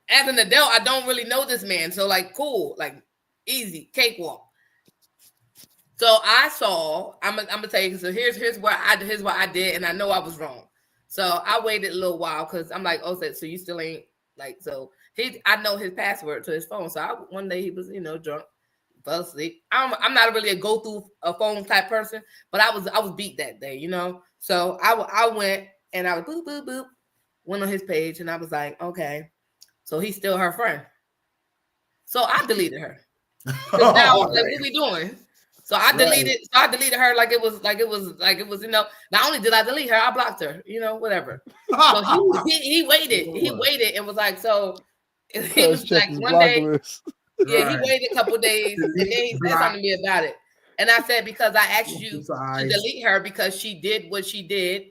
As an adult, I don't really know this man, so like, cool, like easy cakewalk. So I saw. I'm gonna tell you. So here's what I did, and I know I was wrong. So I waited a little while because I'm like, oh, so you still ain't like so. I know his password to his phone. So one day he was, drunk, fell asleep. I'm not really a go through a phone type person, but I was beat that day, So I went and I was boop boop boop, went on his page, and I was like, okay, so he's still her friend. So I deleted her. Now like, what we doing? So I deleted. So I deleted her like it was. Not only did I delete her, I blocked her. Whatever. So he waited. He waited and was like, so. He was like one day. Yeah, he waited a couple days and then he said something to me about it. And I said, because I asked you to delete her because she did what she did,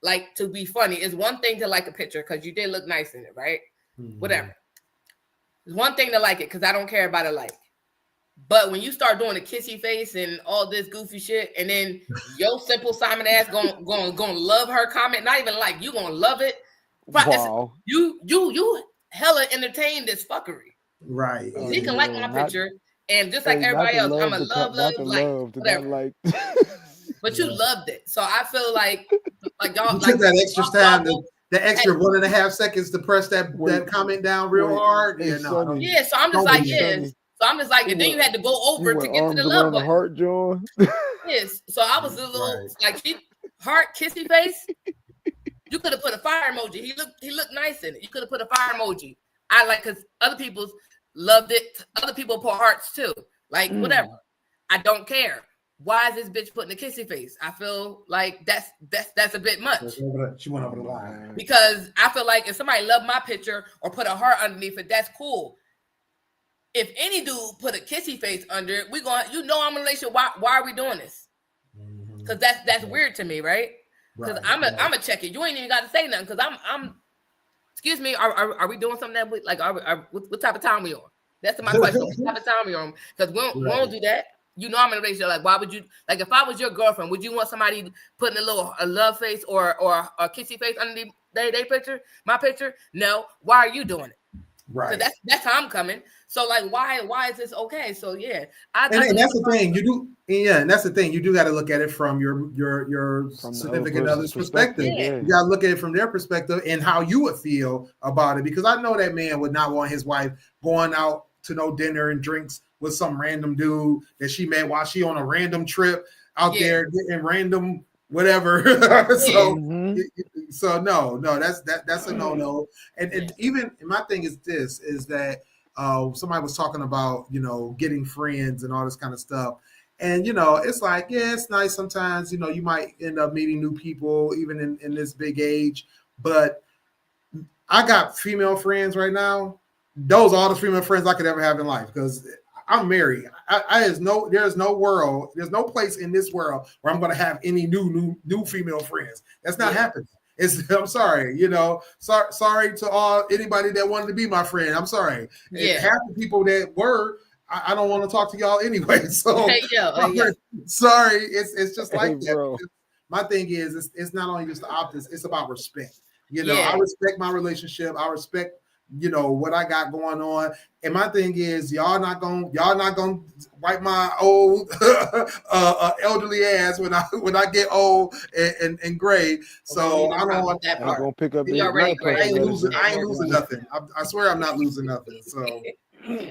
like to be funny. It's one thing to like a picture because you did look nice in it, right? Whatever. It's one thing to like it because I don't care about a like. But when you start doing a kissy face and all this goofy shit, and then your simple Simon ass gonna love her comment, not even like you gonna love it.
Wow.
You hella entertain this fuckery.
Right.
He can like my picture, and just like everybody else, I'm a love like. But you loved it, so I feel like y'all
took that extra time, the extra 1.5 seconds to press that comment down real hard. Yeah, no.
Yeah, so I'm just like, yes. So I'm just like, and then you had to go over to get to the love button.
Heart, John.
Yes. So I was a little like she heart kissy face. You could have put a fire emoji. He looked nice in it. You could have put a fire emoji. I like because other people loved it. Other people put hearts too. Like whatever. I don't care. Why is this bitch putting a kissy face? I feel like that's a bit much.
She went over the line.
Because I feel like if somebody loved my picture or put a heart underneath it, that's cool. If any dude put a kissy face under it, I'm in a relationship. Why are we doing this? Because that's weird to me, right? Because I'm a check it. You ain't even got to say nothing. Because I'm. Excuse me. Are we doing something that we like? What type of time we on? That's my question. What type of time we on? Because we won't do that. I'm in a relationship. Like, why would you? Like, if I was your girlfriend, would you want somebody putting a love face or a kissy face underneath their picture? My picture? No. Why are you doing it?
Right.
That's how I'm coming. So like, why is this okay? So yeah,
and that's the thing you do. Yeah, and that's the thing you do got to look at it from your significant other's perspective.
Yeah.
You got to look at it from their perspective and how you would feel about it. Because I know that man would not want his wife going out to no dinner and drinks with some random dude that she met while she on a random trip out there getting random whatever. So no, that's a no. And even my thing is this is that somebody was talking about, getting friends and all this kind of stuff. And, it's like, yeah, it's nice sometimes, you might end up meeting new people even in this big age. But I got female friends right now. Those are all the female friends I could ever have in life because I'm married. There's no place in this world where I'm going to have any new female friends. That's not happening. I'm sorry, sorry to anybody that wanted to be my friend. I'm sorry. Yeah. Half the people that were, I don't want to talk to y'all anyway. So sorry. It's just like that. Bro. My thing is, it's not only just the optics, it's about respect. I respect my relationship. I respect, what I got going on. And my thing is, y'all not gonna wipe my old elderly ass when I get old and gray. So I don't want that part.
Gonna pick up
I ain't losing nothing. I swear I'm not losing nothing. So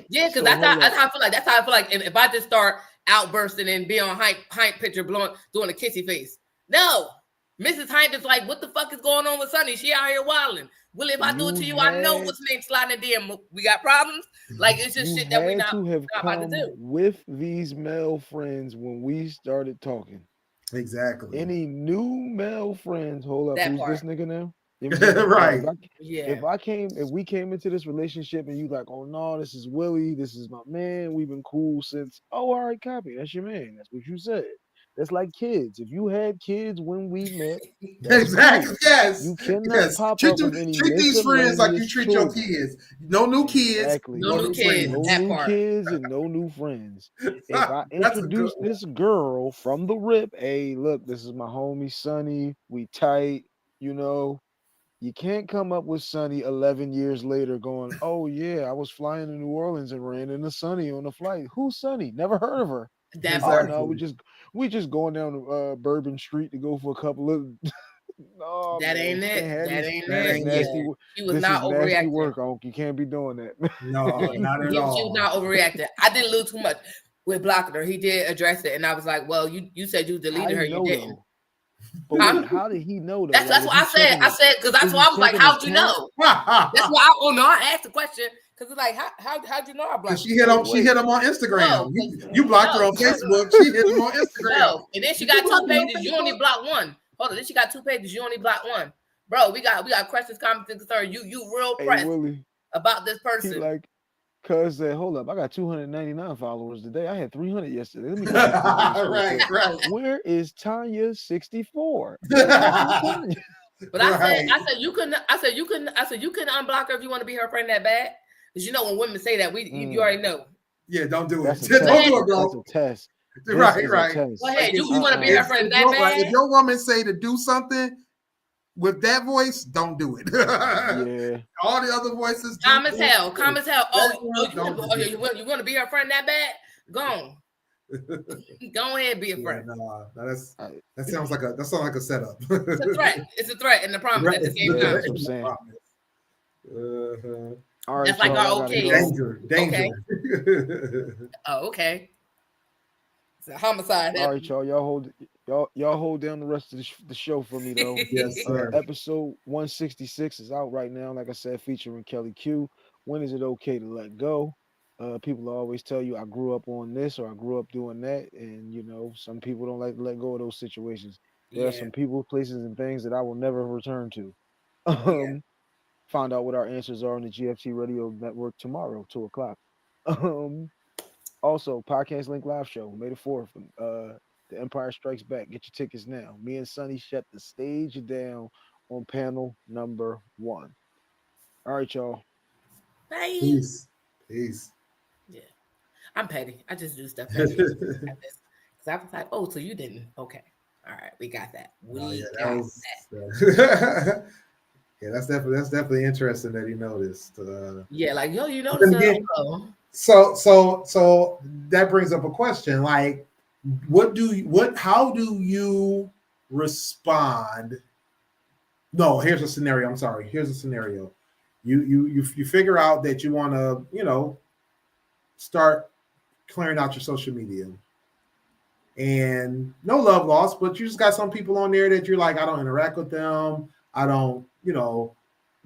yeah, because that's how I feel like. That's how I feel like if I just start outbursting and be on Hype picture doing a kissy face. No, Mrs. Hype is like, what the fuck is going on with Sonny? She out here wilding. Well, if I do it to you, I know what's name sliding in DM. We got problems. Like it's just shit that we not about to do.
With these male friends when we started talking.
Exactly.
Any new male friends? Hold up, who's this nigga now?
Right.
If we came into this relationship and you like, oh no, this is Willie, this is my man, we've been cool since. Oh, all right, copy. That's your man. That's what you said. That's like kids. If you had kids when we met,
exactly.
Cool.
Yes.
You cannot pop
treat
up with any
these friends like you treat your kids. No new kids.
Exactly.
No new kids.
No new kids and no new friends. If I introduce this girl from the rip, hey, look, this is my homie Sonny. We tight, You can't come up with Sonny 11 years later going, oh yeah, I was flying to New Orleans and ran into Sonny on the flight. Who's Sonny? Never heard of her. No, we just going down to Bourbon Street to go for a couple of.
No, that ain't it. That ain't it. He was not overreacting.
Work, you can't be doing that.
No, not at all.
She was not overreacting. I didn't lose too much with blocking her. He did address it, and I was like, "Well, you said you deleted her. You didn't."
But wait, how did he know that?
That's what I said. I said because that's why I was like, "How'd you know?" That's why I asked the question. Because it's like, how'd you know I blocked?
She hit him on Instagram. You blocked her on Facebook. She hit him on Instagram.
No. And then she got 2 pages. You only blocked one. Hold on. Then she got 2 pages. You only blocked one. Bro, we got questions, comments, and concerns. You real pressed about this person.
He like, cuz said, hold up, I got 299 followers today. I had 300 yesterday. Let me go
right.
Where is Tanya 64?
But I said you couldn't unblock her if you want to be her friend that bad. Because when women say that, you already know.
Yeah, don't do it.
Don't do it, bro. That's a test.
Right.
Go ahead. You want to be her friend that bad?
If your woman say to do something with that voice, don't do it.
Yeah.
All the other voices.
Calm as hell. Oh, you want to be her friend that bad? Go on. Go ahead and be a friend.
That sounds like a setup.
It's a threat. It's a threat and the promise at the same time.
That's what I'm saying. All right,
that's like our okay.
Danger.
Okay. Oh, okay. It's a homicide.
All right, y'all hold down the rest of the show for me though.
Yes, sir.
Episode 166 is out right now. Like I said, featuring Kelly Q. When is it okay to let go? People always tell you I grew up on this or I grew up doing that, and some people don't like to let go of those situations. There are some people, places, and things that I will never return to. Find out what our answers are on the GFT Radio Network tomorrow, 2:00. Also, Podcast Link Live Show, May the 4th. The Empire Strikes Back. Get your tickets now. Me and Sonny shut the stage down on panel number 1. All right, y'all.
Bye.
Peace.
Yeah. I'm petty. I just do stuff petty. Because I was like, oh, so you didn't. Okay. All right. We got that. We got that.
Yeah, that's definitely interesting that he noticed.
Yeah, like yo, you
Then
notice that?
again,
Oh,
so that brings up a question. Like, how do you respond? No, here's a scenario. I'm sorry. Here's a scenario. You figure out that you want to, start clearing out your social media. And no love lost, but you just got some people on there that you're like, I don't interact with them. I don't,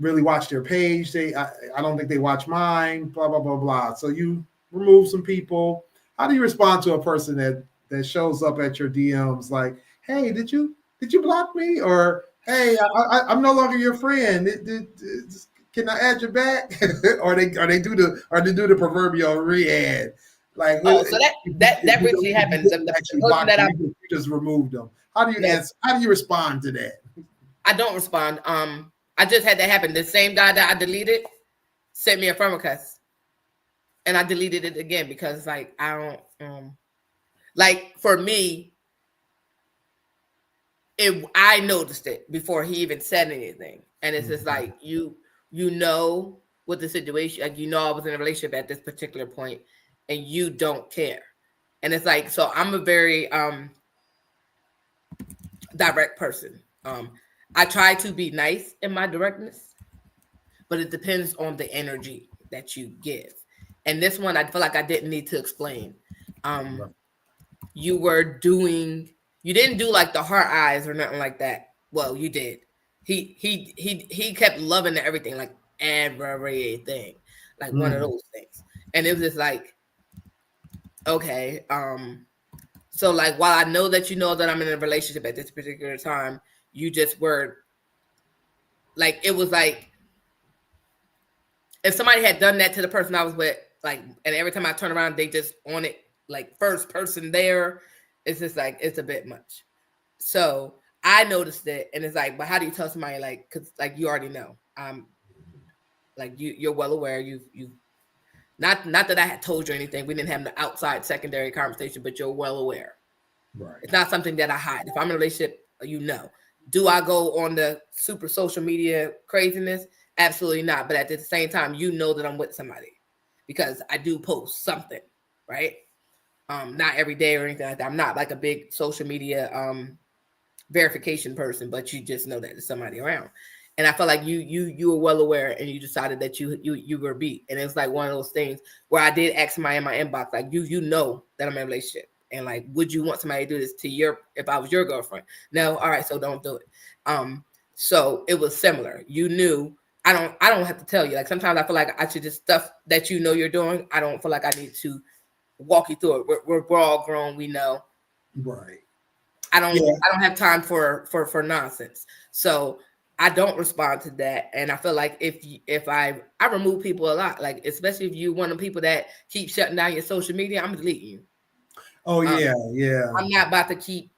really watch their page. I don't think they watch mine, blah, blah, blah, blah. So you remove some people. How do you respond to a person that shows up at your DMs like, hey, did you block me? Or hey, I'm no longer your friend. Can I add you back? or they do the proverbial re-add. Like,
oh, so that recently happened. The
actually
person that
you just removed them. How do you
Yes.
answer? How do you respond to that?
I don't respond. I just had that happen. The same guy that I deleted sent me a friend request, and I deleted it again because like I don't like for me. I noticed it before he even said anything, and it's just like you know what the situation. Like I was in a relationship at this particular point, and you don't care, and it's like so. I'm a very direct person. I try to be nice in my directness, but it depends on the energy that you give. And this one, I feel like I didn't need to explain. You didn't do like the heart eyes or nothing like that. Well, you did. He kept loving everything, like everything, like one of those things. And it was just like, okay, so like while I know that you know that I'm in a relationship at this particular time, you just were like it was like if somebody had done that to the person I was with, like, and every time I turn around, they just on it like first person there. It's just like it's a bit much. So I noticed it, and it's like, but how do you tell somebody like because like you already know, like you're well aware you not that I had told you anything. We didn't have the outside secondary conversation, but you're well aware.
Right.
It's not something that I hide. If I'm in a relationship, you know. Do I go on the super social media craziness? Absolutely not. But at the same time, you know that I'm with somebody because I do post something, right? Not every day or anything like that. I'm not like a big social media verification person, but you just know that there's somebody around. And I felt like you were well aware, and you decided that you were beat. And it's like one of those things where I did ask somebody in my inbox, like you know that I'm in a relationship, and like, would you want somebody to do this to if I was your girlfriend? No, all right, so don't do it. So it was similar. You knew. I don't have to tell you. Like sometimes I feel like I should just stuff that you know you're doing. I don't feel like I need to walk you through it. We're all grown. We know.
Right.
I don't have time for nonsense. So I don't respond to that. And I feel like if I remove people a lot, like especially if you one of the people that keep shutting down your social media, I'm deleting you.
Oh yeah.
I'm not about to keep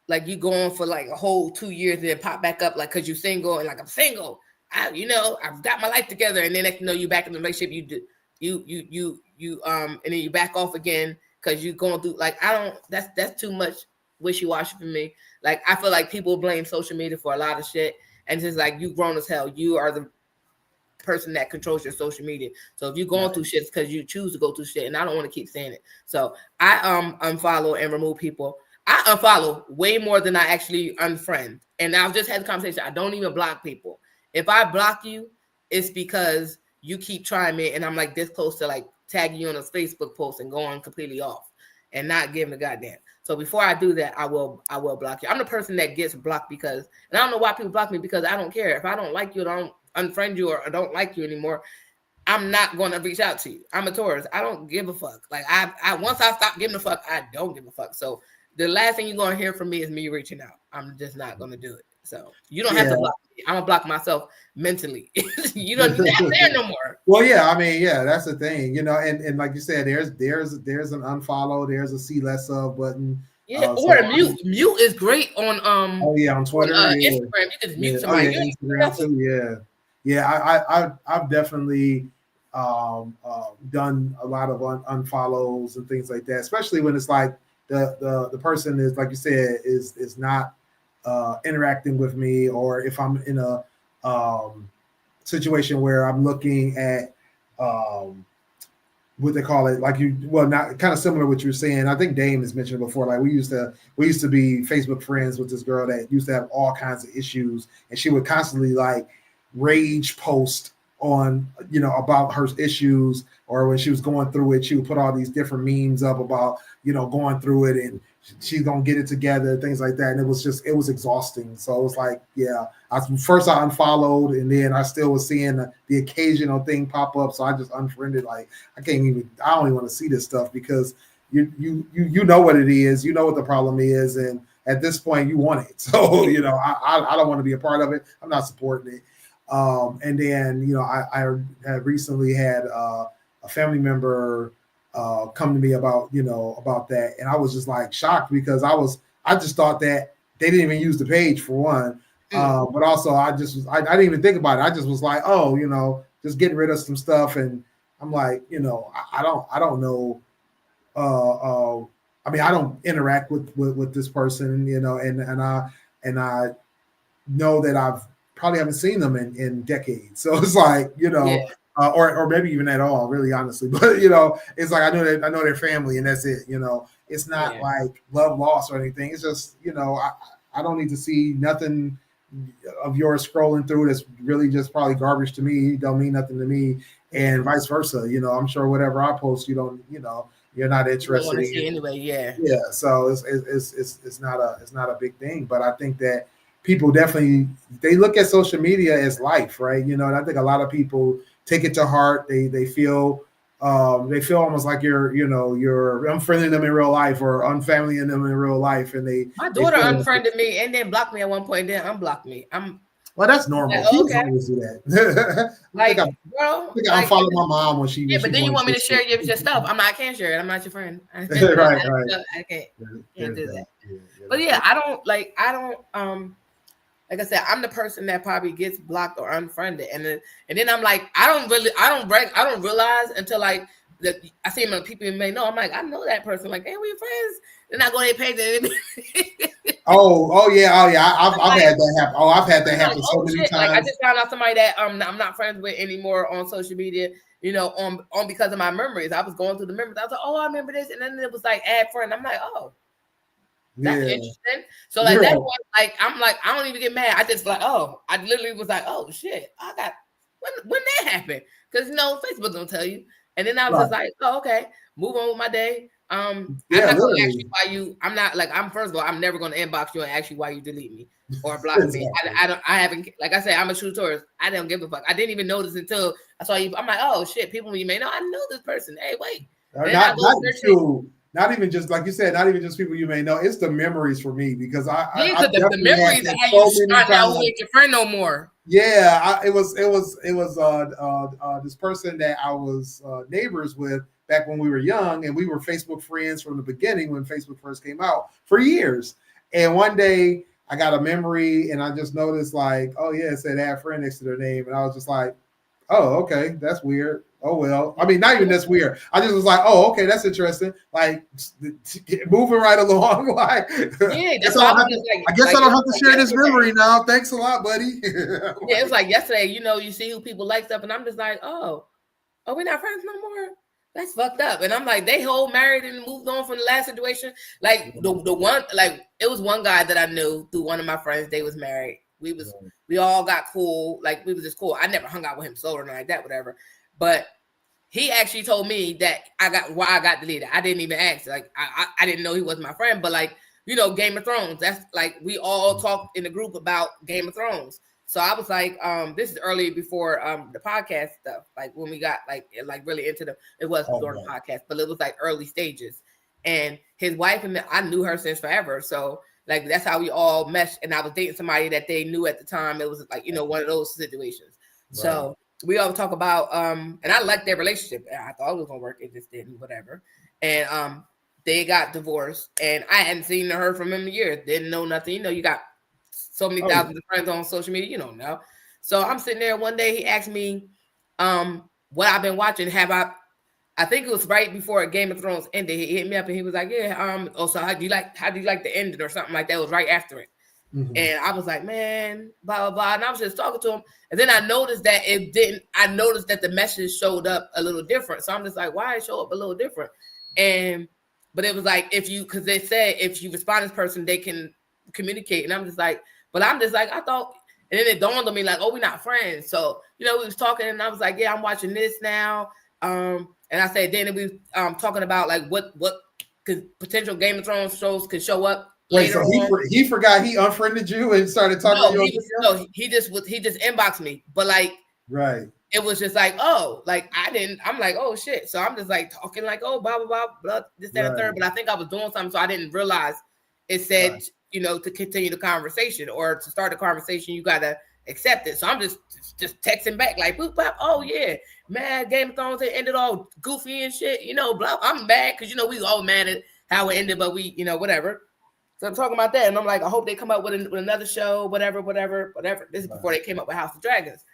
like you going for like a whole 2 years and then pop back up like because you're single and like I'm single. I've got my life together, and then you back in the relationship. And then you back off again because you're going through like that's too much wishy-washy for me. Like I feel like people blame social media for a lot of shit, and it's just like you grown as hell. You are the person that controls your social media. So if you're going through shit, it's because you choose to go through shit, and I don't want to keep saying it. So I unfollow and remove people. I unfollow way more than I actually unfriend. And I've just had the conversation. I don't even block people. If I block you, it's because you keep trying me, and I'm like this close to like tagging you on a Facebook post and going completely off and not giving a goddamn. So before I do that, I will block you. I'm the person that gets blocked because, and I don't know why people block me because I don't care. If I don't like you, I don't unfriend you or I don't like you anymore, I'm not going to reach out to you. I'm a Taurus. I don't give a fuck. Like I once I stop giving a fuck, I don't give a fuck. So the last thing you're going to hear from me is me reaching out. I'm just not going to do it. So you don't have to block me. I'm going to block myself mentally. You don't need that there no more.
Well, yeah, I mean, yeah, that's the thing, and like you said, there's an unfollow, there's a see less of button.
Yeah, or a mute. Mute is great on
on Twitter,
on, Instagram. You can mute somebody.
Instagram too, yeah. I've definitely done a lot of unfollows and things like that, especially when it's like the person is, like you said, is not interacting with me, or if I'm in a situation where I'm looking at what they call it, like not kind of similar to what you were saying. I think Dame has mentioned before. Like we used to be Facebook friends with this girl that used to have all kinds of issues, and she would constantly like rage post on about her issues, or when she was going through it, she would put all these different memes up about going through it, and she's gonna get it together, things like that. And it was exhausting. So it was like, yeah, I unfollowed, and then I still was seeing the occasional thing pop up, so I just unfriended. Like I don't even want to see this stuff, because you know what it is, you know what the problem is, and at this point you want it. So I don't want to be a part of it. I'm not supporting it. And then I had recently had a family member come to me about that, and I was just like shocked, because I just thought that they didn't even use the page, for one, but also I didn't even think about it. I just was like, just getting rid of some stuff, and I'm like, I don't know. I mean, I don't interact with this person, and I know that I've probably haven't seen them in decades. So it's like, or maybe even at all, really, honestly. But it's like I know their family, and that's it. It's not like love lost or anything. It's just I don't need to see nothing of yours scrolling through that's really just probably garbage to me. It don't mean nothing to me, and vice versa. I'm sure whatever I post, you're not interested in
anyway. Yeah.
So it's not a big thing, but I think that people definitely, they look at social media as life, right? And I think a lot of people take it to heart. They feel almost like you're unfriending them in real life, or unfamilying them in real life, and
my daughter unfriended me and then blocked me at one point, and then unblocked me.
Well, that's normal.
Like, okay.
Always do that. I followed my mom when she.
Yeah, but then you want me to share your stuff? I can't share it. I'm not your friend.
right.
I can't do that. But yeah, I don't. Like I said, I'm the person that probably gets blocked or unfriended, and then I'm like, I don't realize until like that I see them people may know. I'm like, I know that person. Like, hey, we friends. They're not going to page it.
Oh yeah. I've had that happen. I've had that happen so many times.
Like I just found out somebody that I'm not friends with anymore on social media. On because of my memories. I was going through the memories. I was like, oh, I remember this, and then it was like add friend. I'm like, oh. That's interesting. So like that one, like I'm like, I don't even get mad. I just like, I literally was like, oh shit, I got when that happened, because Facebook don't tell you. And then I was just like, oh, okay, move on with my day. I'm not gonna ask you why you. I'm not like first of all, I'm never gonna inbox you and ask you why you delete me or block me. I haven't, like I said, I'm a true tourist. I don't give a fuck. I didn't even notice until I saw you. I'm like, oh shit, people you may know. I know this person. Hey, wait.
Not even just like you said, not even just people you may know. It's the memories for me, because
the memories that you find out who ain't your friend no more.
Yeah, it was this person that I was neighbors with back when we were young, and we were Facebook friends from the beginning when Facebook first came out for years. And one day I got a memory, and I just noticed like, oh yeah, it said add friend next to their name, and I was just like, oh okay, that's weird. Oh well, I mean, not even that's weird. I just was like, oh, okay, that's interesting. Like moving right along. Like, I guess I don't have to share this memory now. Thanks a lot, buddy.
Yeah, it was like yesterday. You see who people like stuff, and I'm just like, oh, we're not friends no more. That's fucked up. And I'm like, they whole married and moved on from the last situation. Like the one, like it was one guy that I knew through one of my friends. They was married. We all got cool. Like we was just cool. I never hung out with him solo or like that, whatever. But he actually told me that why I got deleted. I didn't even ask. Like I didn't know he was my friend, but like, Game of Thrones. That's like we all talked in the group about Game of Thrones. So I was like, this is early before the podcast stuff. Like when we got like really into it wasn't during the podcast, but it was like early stages. And his wife and I knew her since forever. So like that's how we all meshed. And I was dating somebody that they knew at the time. It was like, one of those situations. Right. So we all talk about, and I liked their relationship. I thought it was gonna work. It just didn't, whatever. And they got divorced, and I hadn't seen or heard from him in years. Didn't know nothing. You got so many thousands of friends on social media. You don't know. So I'm sitting there one day. He asked me, what I've been watching. I think it was right before Game of Thrones ended. He hit me up and he was like, "Yeah, so how do you like the ending or something like that?" It was right after it. And I was like, man, blah, blah, blah. And I was just talking to him. And then I noticed that I noticed that the message showed up a little different. So I'm just like, why it show up a little different? But it was like, because they said if you respond to this person, they can communicate. And I'm just like, I thought, and then it dawned on me like, oh, we're not friends. So, we was talking and I was like, yeah, I'm watching this now. And I said, then we talking about like what potential Game of Thrones shows could show up.
Wait, so he forgot he unfriended you and started talking to you?
He just inboxed me, but like,
right.
It was just like, oh, like I'm like, oh shit. So I'm just like talking like, oh, blah, blah, blah, blah, this, that, and third. But I think I was doing something, so I didn't realize it said, to continue the conversation or to start the conversation, you gotta accept it. So I'm just texting back like, boop, bop, oh yeah, man, Game of Thrones, it ended all goofy and shit, blah. I'm mad because we all mad at how it ended, but we, whatever. So I'm talking about that, and I'm like, I hope they come up with another show, whatever. This is before they came up with House of Dragons.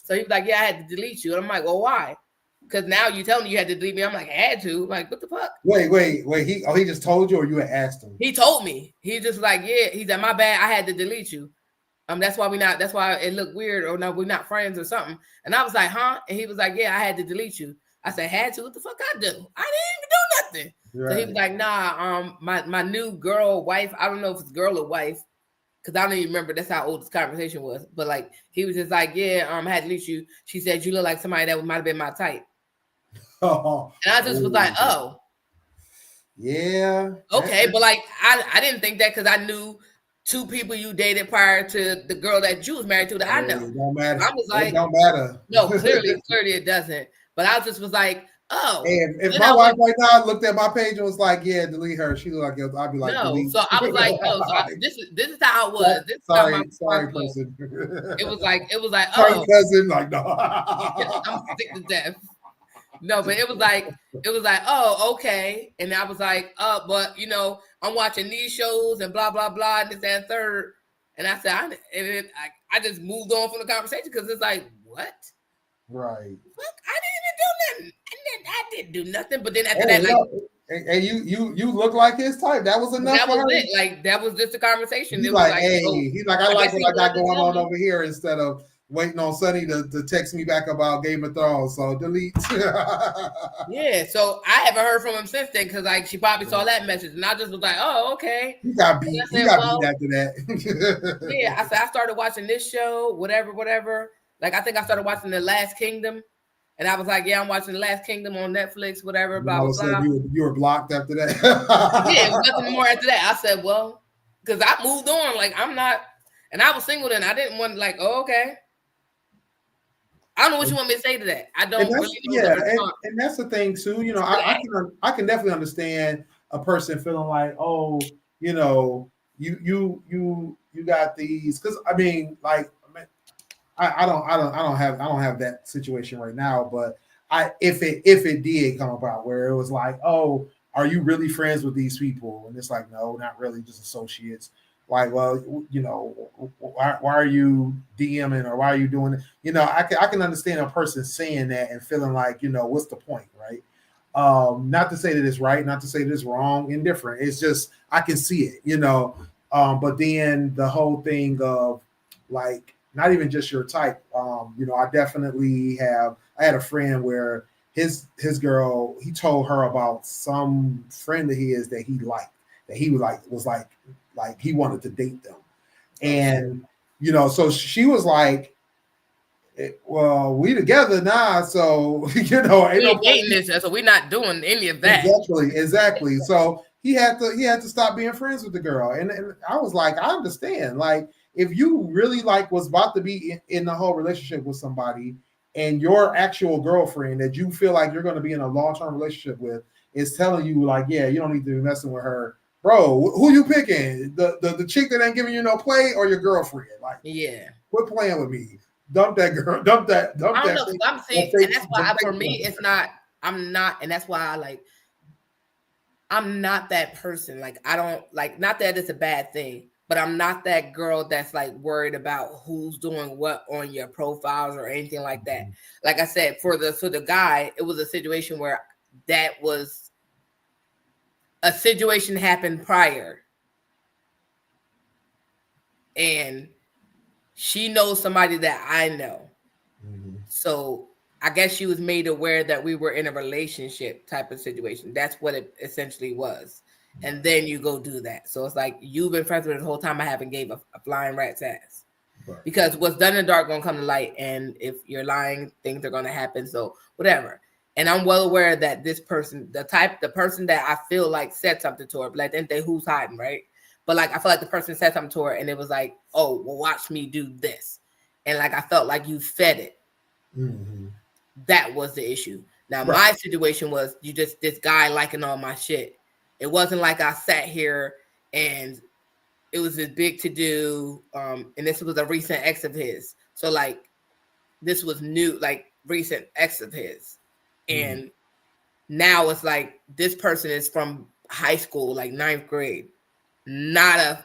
So he was like, yeah, I had to delete you. And I'm like, well, why? Because now you telling me you had to delete me. I'm like, I had to. I'm like, what the fuck?
Wait. He just told you, or you had asked him?
He told me. He just like, yeah. He said, my bad. I had to delete you. That's why it looked weird, or no, we're not friends or something. And I was like, huh? And he was like, yeah, I had to delete you. I said, had to? What the fuck I do? I didn't even do nothing. Right. So he was like, nah, my new wife, I don't know if it's girl or wife, because I don't even remember. That's how old this conversation was. But like, he was just like, yeah, I had to delete you. She said, you look like somebody that might have been my type. And I just was like, oh.
Yeah.
Okay, but like, I didn't think that because I knew 2 people you dated prior to the girl that you was married to that I know.
It don't matter.
I was like,
it don't matter.
No, clearly it doesn't. But I just was like, oh.
And if my wife right now looked at my page and was like, yeah, delete her, she looked like, I'd be like,
no.
Delete.
So I was like, oh, so this is how it was. This
sorry,
is how my
person.
It was like,
sorry,
oh,
cousin, like no.
I'm sick to death. No, but it was like, oh, okay. And I was like, but I'm watching these shows and blah, blah, blah, and this, that, and third. And I said, I just moved on from the conversation because it's like, what?
Right.
Look, I didn't even do nothing. I didn't do nothing. But then after that, like,
and you look like his type. That was enough.
That was it. Like, that was just the conversation.
He's
it
like,
was like,
hey,
oh,
he's like, I like what I got going on over here instead of waiting on Sunny to text me back about Game of Thrones. So delete.
Yeah. So I haven't heard from him since then because like she probably saw that message and I just was like, oh, okay.
He got beat. He got beat after that.
Yeah. I said I started watching this show, whatever. Like I think I started watching The Last Kingdom. And I was like, yeah, I'm watching The Last Kingdom on Netflix, whatever, blah, blah, blah.
You were blocked after that?
Yeah, it was nothing more after that. I said, well, because I moved on. Like, I'm not, and I was single then. I didn't want, like, oh, okay. I don't know what you want me to say to that. I don't really know.
Yeah, and that's the thing, too. I can definitely understand a person feeling like, oh, you got these. Because, I mean, like, I don't have that situation right now, but if it did come about where it was like, oh, are you really friends with these people? And it's like, no, not really, just associates. Like, well, why are you DMing or why are you doing it? I can understand a person saying that and feeling like, what's the point, right? Not to say that it's right, not to say that it's wrong, indifferent. It's just I can see it, but then the whole thing of like, not even just your type. I definitely I had a friend where his girl, he told her about some friend of his that he liked, that he was like he wanted to date them. And, so she was like, well, we together now. So, ain't no
dating this, so we're not doing any of that.
Exactly. So he had to stop being friends with the girl. And I was like, I understand. Like, if you really was about to be in the whole relationship with somebody and your actual girlfriend that you feel like you're going to be in a long-term relationship with is telling you like, yeah, you don't need to be messing with her, bro, who you picking? The chick that ain't giving you no play or your girlfriend? Like, yeah, quit playing with me. Dump that girl. Dump that.
I don't know. I'm saying, and that's why for me, it's not. I'm not, and that's why I'm not that person. Like, I don't like. Not that it's a bad thing. But I'm not that girl that's like worried about who's doing what on your profiles or anything like that. Like I said, for the guy, it was a situation where that was a situation happened prior. and she knows somebody that I know.
Mhm.
So I guess she was made aware that we were in a relationship type of situation. That's what it essentially was. And then you go do that. So it's like you've been friends with her the whole time. I haven't gave a flying rat's ass.
Right.
Because what's done in the dark gonna come to light, and if you're lying, things are gonna happen. So whatever. And I'm well aware that this person, the person that I feel like said something to her, but like then who's hiding, right? But like I feel like the person said something to her, and it was like, oh, well, watch me do this, and like I felt like you fed it.
Mm-hmm.
That was the issue. Now
Right.
my situation was this guy liking all my shit. It wasn't like I sat here and it was this big to do, and this was a recent ex of his. So like this was new, like recent ex of his, and now it's like this person is from high school, like 9th grade, not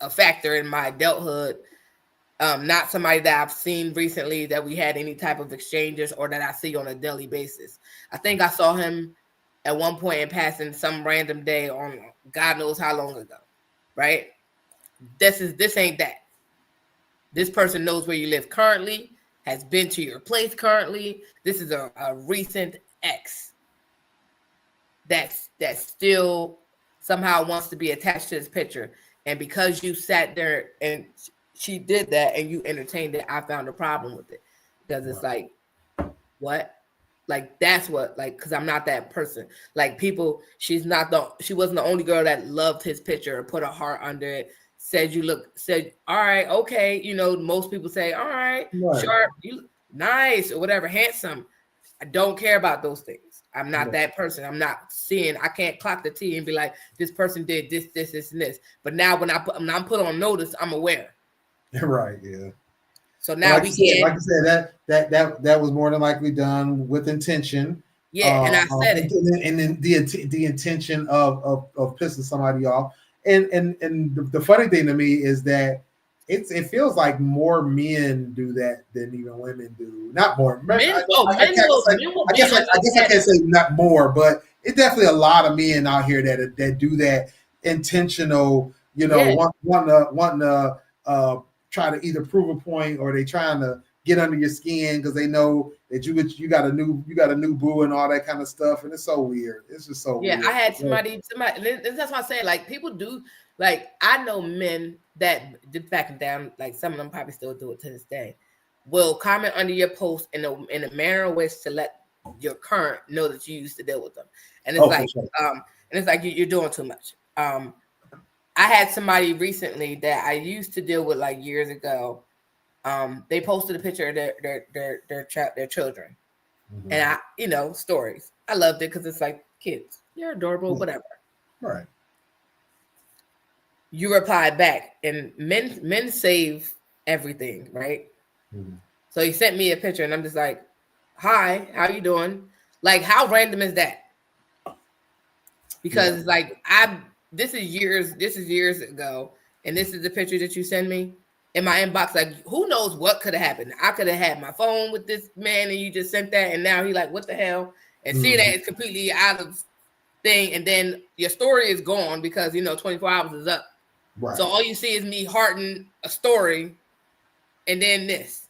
a factor in my adulthood. Not somebody that I've seen recently that we had any type of exchanges or that I see on a daily basis. I think I saw him at one point in passing some random day on God knows how long ago, right? This ain't that. This person knows where you live currently, has been to your place currently. This is a recent ex that still somehow wants to be attached to this picture. And because you sat there and she did that and you entertained it, I found a problem with it. Because it's like, what? Like that's what, like, because I'm not that person. Like people, she wasn't the only girl that loved his picture or put a heart under it. Said, all right, okay. You know, most people say, all right, sharp, you look nice or whatever, handsome. I don't care about those things. I'm not that person. I'm not seeing, I can't clock the T and be like, this person did this, and this. But now when I'm put on notice, I'm aware.
Right, yeah.
So now
like you said, that was more than likely done with intention.
Yeah, and I said it.
And then the intention of pissing somebody off. And the funny thing to me is that it feels like more men do that than even women do. Not more. I guess I can't say not more, but it's definitely a lot of men out here that do that intentional. You know, wanting to try to either prove a point or they trying to get under your skin because they know that you got a new boo and all that kind of stuff, and it's so weird. It's just so weird.
I had somebody. That's why I say, like, people do. Like, I know men that did back and down. Like, some of them probably still do it to this day. Will comment under your post in a manner of which to let your current know that you used to deal with them, and it's like you're doing too much. I had somebody recently that I used to deal with like years ago. They posted a picture of their children, and stories. I loved it because it's like, kids, you're adorable, whatever.
Right.
You replied back, and men save everything, right?
Mm-hmm.
So he sent me a picture, and I'm just like, "Hi, how you doing?" Like, how random is that? Because like this is years ago, and this is the picture that you send me in my inbox. Like, who knows what could have happened? I could have had my phone with this man, and you just sent that, and now he like, what the hell? And see that it's completely out of thing, and then your story is gone because 24 hours is up. Right. So all you see is me hearting a story, and then this.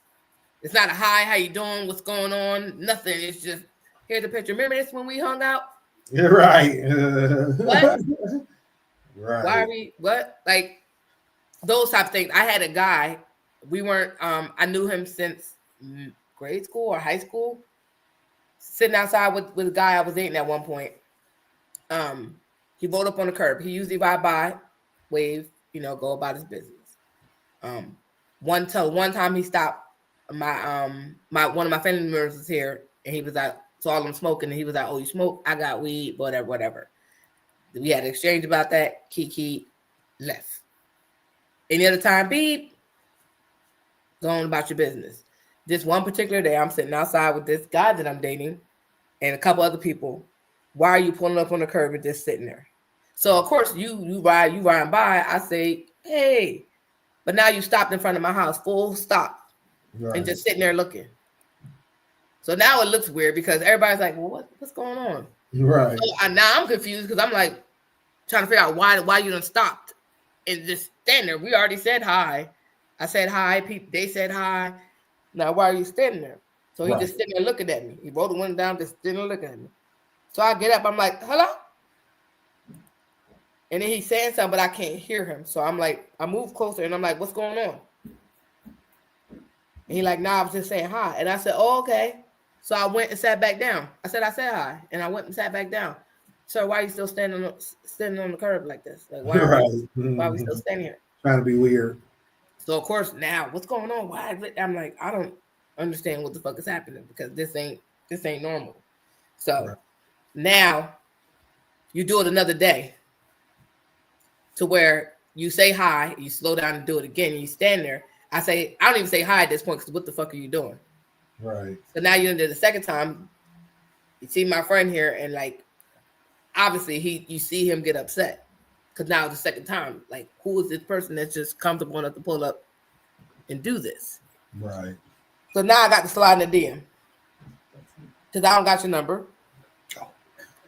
It's not a hi, how you doing? What's going on? Nothing. It's just, here's a picture. Remember this when we hung out?
You're right.
What?
Right.
Why are we? What? Like those type of things. I had a guy. We weren't. I knew him since grade school or high school. Sitting outside with a guy I was dating at one point. He rolled up on the curb. He usually ride by, wave, go about his business. One time he stopped. One of my family members was here, and he was like, saw him smoking, and he was like, "Oh, you smoke? I got weed, whatever." We had an exchange about that. Kiki left. Any other time, beep, go on about your business. This one particular day, I'm sitting outside with this guy that I'm dating and a couple other people. Why are you pulling up on the curb and just sitting there? So of course you riding by. I say, hey, but now you stopped in front of my house, full stop, and just sitting there looking. So now it looks weird because everybody's like, well, what's going on?
Right.
So now I'm confused because I'm like trying to figure out why you done stopped. and just standing there. We already said hi. I said hi. They said hi. Now, why are you standing there? So he just sitting there looking at me. He rolled the window down, just sitting there looking at me. So I get up. I'm like, hello? And then he's saying something, but I can't hear him. So I'm like, I move closer, and I'm like, what's going on? And he like, nah, I was just saying hi. And I said, oh, okay. So I went and sat back down. I said hi. And I went and sat back down. Sir, why are you still standing on the curb like this? Like, why are we still standing here?
Trying to be weird.
So, of course, now, what's going on? Why is it? I'm like, I don't understand what the fuck is happening because this ain't normal. So, now, you do it another day to where you say hi, you slow down and do it again, and you stand there. I don't even say hi at this point because what the fuck are you doing?
Right.
So now you did the second time. You see my friend here, and like, obviously you see him get upset because now the second time, like, who is this person that's just comfortable enough to pull up and do this?
Right.
So now I got to slide in the DM because I don't got your number,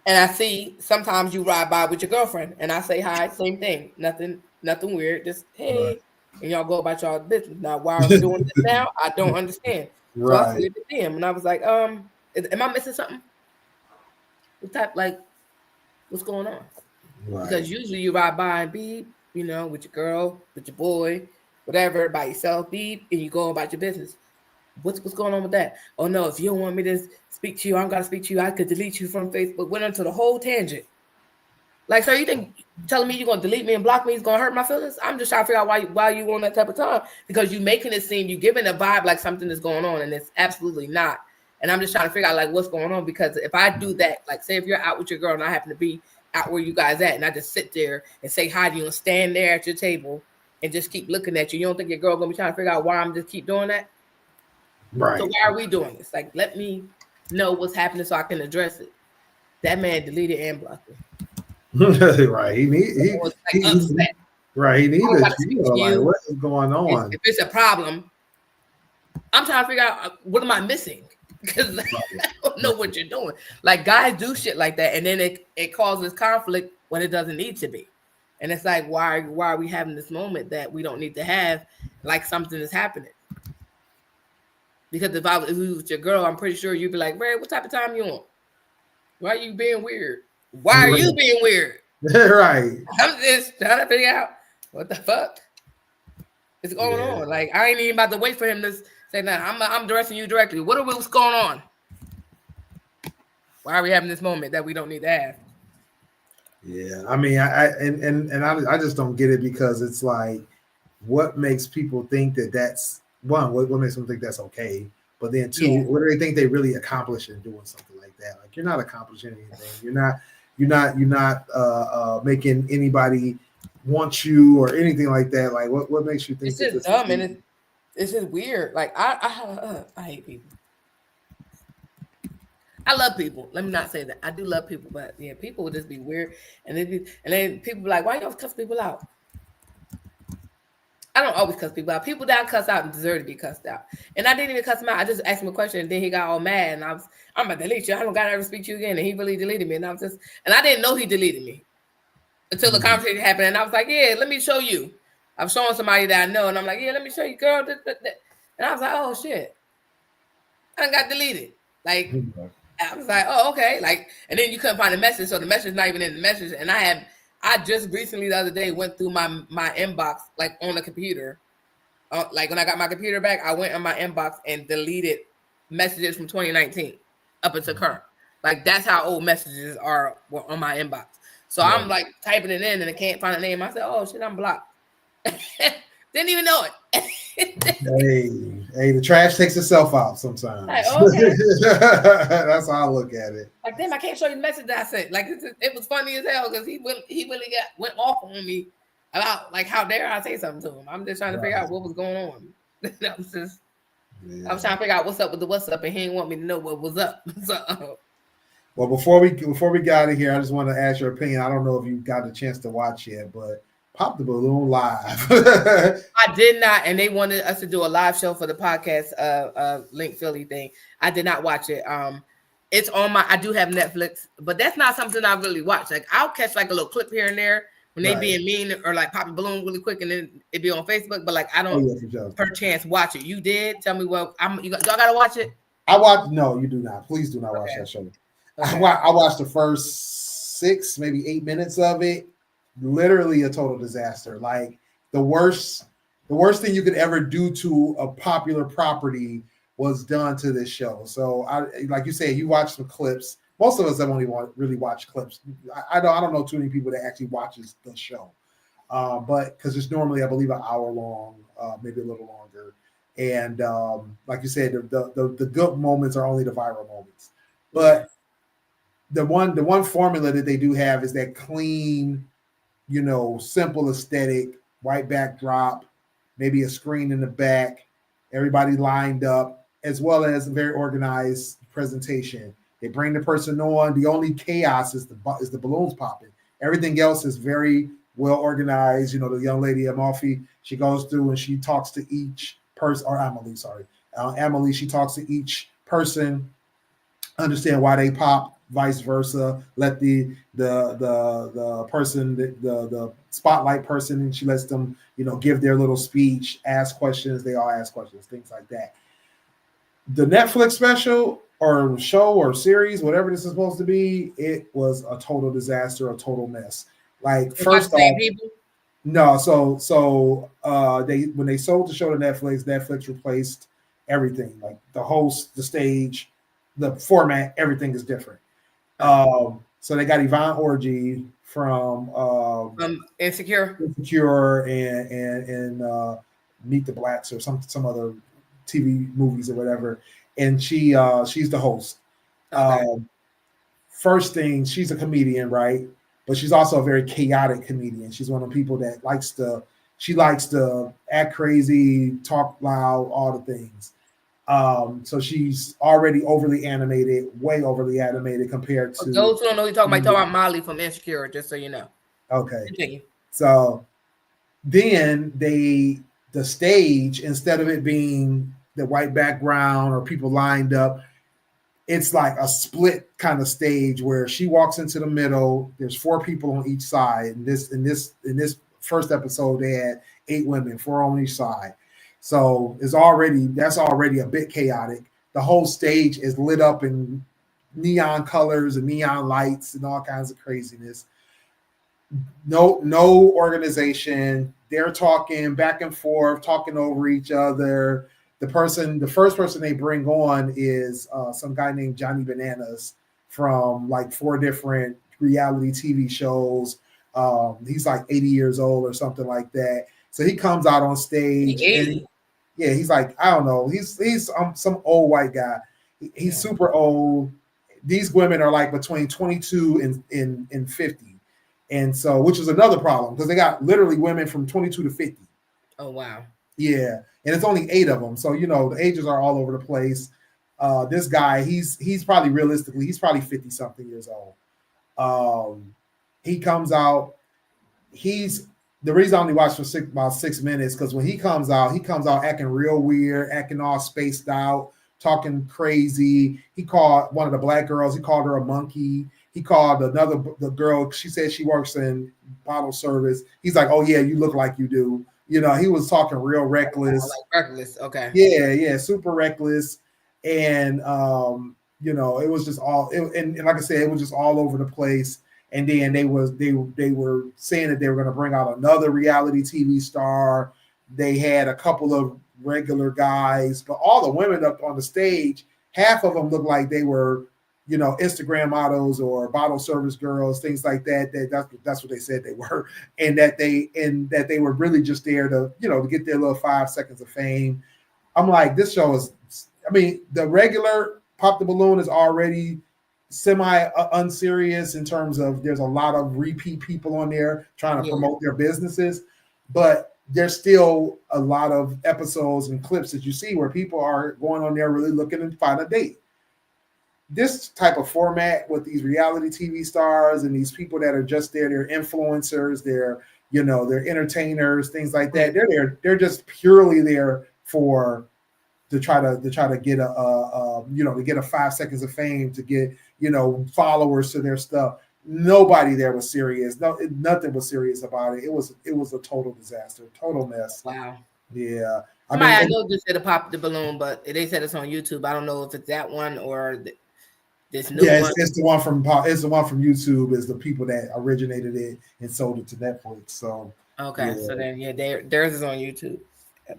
and I see sometimes you ride by with your girlfriend, and I say hi, same thing, nothing weird, just hey. Right. And y'all go about y'all business. Now, why are we doing this now? I don't understand. So I slid the DM, and I was like, am I missing something? What's going on? Right. Because usually you ride by and beep, with your girl, with your boy, whatever, by yourself, beep, and you go about your business. What's going on with that? Oh no, if you don't want me to speak to you, I don't gotta speak to you. I could delete you from Facebook. Went into the whole tangent. Like, sir, you think telling me you're gonna delete me and block me is gonna hurt my feelings? I'm just trying to figure out why you on that type of time, because you making it seem, you giving a vibe like something is going on, and it's absolutely not. And I'm just trying to figure out like what's going on, because if I do that, like say if you're out with your girl and I happen to be out where you guys at, and I just sit there and say hi to you and stand there at your table and just keep looking at you, you don't think your girl gonna be trying to figure out why I'm just keep doing that? Right. So why are we doing this? Like, let me know what's happening so I can address it. That man deleted and blocked me.
Right. He
upset.
Right. He needs to like, what is going on?
If it's a problem, I'm trying to figure out what am I missing, because I don't know what you're doing. Like, guys do shit like that, and then it causes conflict when it doesn't need to be. And it's like, why are we having this moment that we don't need to have, like something is happening? Because if it was your girl, I'm pretty sure you'd be like, man, what type of time you on? Why are you being weird? Why are you being weird?
Right.
I'm just trying to figure out what the fuck is going on. Like, I ain't even about to wait for him to say that. I'm addressing you directly. What's going on? Why are we having this moment that we don't need to have?
Yeah, I mean, I just don't get it, because it's like, what makes people think that's one? What makes them think that's okay? But then two, what do they think they really accomplish in doing something like that? Like, you're not accomplishing anything. You're not making anybody want you or anything like that. Like, what makes you think
it's just dumb, and it's just weird. Like, I hate people. I love people. Let me not say that. I do love people, but yeah, people would just be weird, and then people be like, why you always cuss people out? I don't always cuss people out. People that I cuss out and deserve to be cussed out. And I didn't even cuss him out. I just asked him a question, and then he got all mad, and I'm gonna delete you. I don't gotta ever speak to you again. And he really deleted me. And I didn't know he deleted me until the conversation happened. And I was like, yeah, let me show you. I'm showing somebody that I know, and I'm like, yeah, let me show you, girl. And I was like, oh shit, I got deleted. Like, I was like, oh, okay. Like, and then you couldn't find the message, so the message is not even in the message. And I just recently the other day went through my inbox, like on the computer. Like when I got my computer back, I went on my inbox and deleted messages from 2019 up until current. Like, that's how old messages were on my inbox. So I'm like typing it in and I can't find a name. I said, oh shit, I'm blocked. Didn't even know it.
Hey, the trash takes itself out sometimes.
Like, okay.
That's how I look at it.
Like, damn, I can't show you the message that I sent. Like, it was funny as hell, because he really went off on me about, like, how dare I say something to him. I'm just trying to figure out what was going on. I was trying to figure out what's up with the what's up, and he didn't want me to know what was up. So,
well, before we got out of here, I just want to ask your opinion. I don't know if you got a chance to watch yet, but Pop the Balloon live.
I did not, and they wanted us to do a live show for the podcast Link Philly thing. I did not watch it. It's on I do have Netflix, but that's not something I really watch. Like, I'll catch like a little clip here and there when they being mean or like pop a balloon really quick and then it be on Facebook. But like I don't per chance watch it. You did tell me. Well, y'all gotta watch it.
I watched. No, you do not. Please do not watch that show. Okay. I watched the first 6, maybe 8 minutes of it. Literally a total disaster. Like the worst thing you could ever do to a popular property was done to this show. So like you said, you watch some clips. Most of us have only really watched clips. I don't know too many people that actually watches the show. But because it's normally, I believe, an hour long, maybe a little longer. And like you said, the good moments are only the viral moments. But the one formula that they do have is that clean, simple aesthetic, white backdrop, maybe a screen in the back, everybody lined up, as well as a very organized presentation. They bring the person on. The only chaos is the balloons popping. Everything else is very well organized. The young lady Amalfi, she goes through and she talks to each person, or Amelie, she talks to each person, understand why they pop, vice versa. Let the person, the spotlight person, and she lets them, give their little speech, ask questions. They all ask questions, things like that. The Netflix special or show or series, whatever this is supposed to be, it was a total disaster, a total mess. Like first off, no, so when they sold the show to Netflix replaced everything, like the host, the stage, the format, everything is different. So they got Yvonne Orji from
Insecure
and Meet the Blacks or some other TV movies or whatever, and she's the host. Okay. First thing, she's a comedian, right? But she's also a very chaotic comedian. She's one of the people that likes to act crazy, talk loud, all the things. So she's already overly animated, way overly animated compared to
those who don't know you're talking about Molly from Insecure, just so you know.
Okay. Continue. So then the stage, instead of it being the white background or people lined up, it's like a split kind of stage where she walks into the middle. There's 4 people on each side. In this first episode, they had 8 women, 4 on each side. So that's already a bit chaotic. The whole stage is lit up in neon colors and neon lights and all kinds of craziness. No organization. They're talking back and forth, talking over each other. The first person they bring on is some guy named Johnny Bananas from like 4 different reality TV shows. He's like 80 years old or something like that. So he comes out on stage. And he's like, I don't know. He's some old white guy. He's super old. These women are like between 22 and 50. And so, which is another problem because they got literally women from 22 to 50.
Oh, wow.
Yeah. And it's only 8 of them. So, the ages are all over the place. This guy, he's probably 50 something years old. He comes out. The reason I only watched for about 6 minutes, because when he comes out acting real weird, acting all spaced out, talking crazy. He called one of the black girls, he called her a monkey. He called the girl, she said she works in bottle service. He's like, oh yeah, you look like you do. He was talking real reckless.
Like reckless, okay.
Yeah, super reckless. And it was just all and like I said, it was just all over the place. And then they were saying that they were going to bring out another reality TV star. They had a couple of regular guys, but all the women up on the stage, half of them looked like they were, Instagram models or bottle service girls, things like that. That's what they said they were, and that they were really just there to, to get their little 5 seconds of fame. I'm like, this show is. I mean, the regular Pop the Balloon is already semi unserious in terms of there's a lot of repeat people on there trying to promote their businesses, but there's still a lot of episodes and clips that you see where people are going on there really looking to find a date. This type of format with these reality TV stars and these people that are just there, they're influencers, they're entertainers, things like that. They're just purely there to try to get a 5 seconds of fame, to get followers to their stuff. nobody there was serious. Nothing was serious about it. It was a total disaster, total mess.
Wow.
Yeah.
I know just said to pop the balloon, but they said it's on YouTube. I don't know if it's that one or this new one.
It's the one from YouTube. Is the people that originated it and sold it to Netflix. So
okay, so then theirs is on YouTube.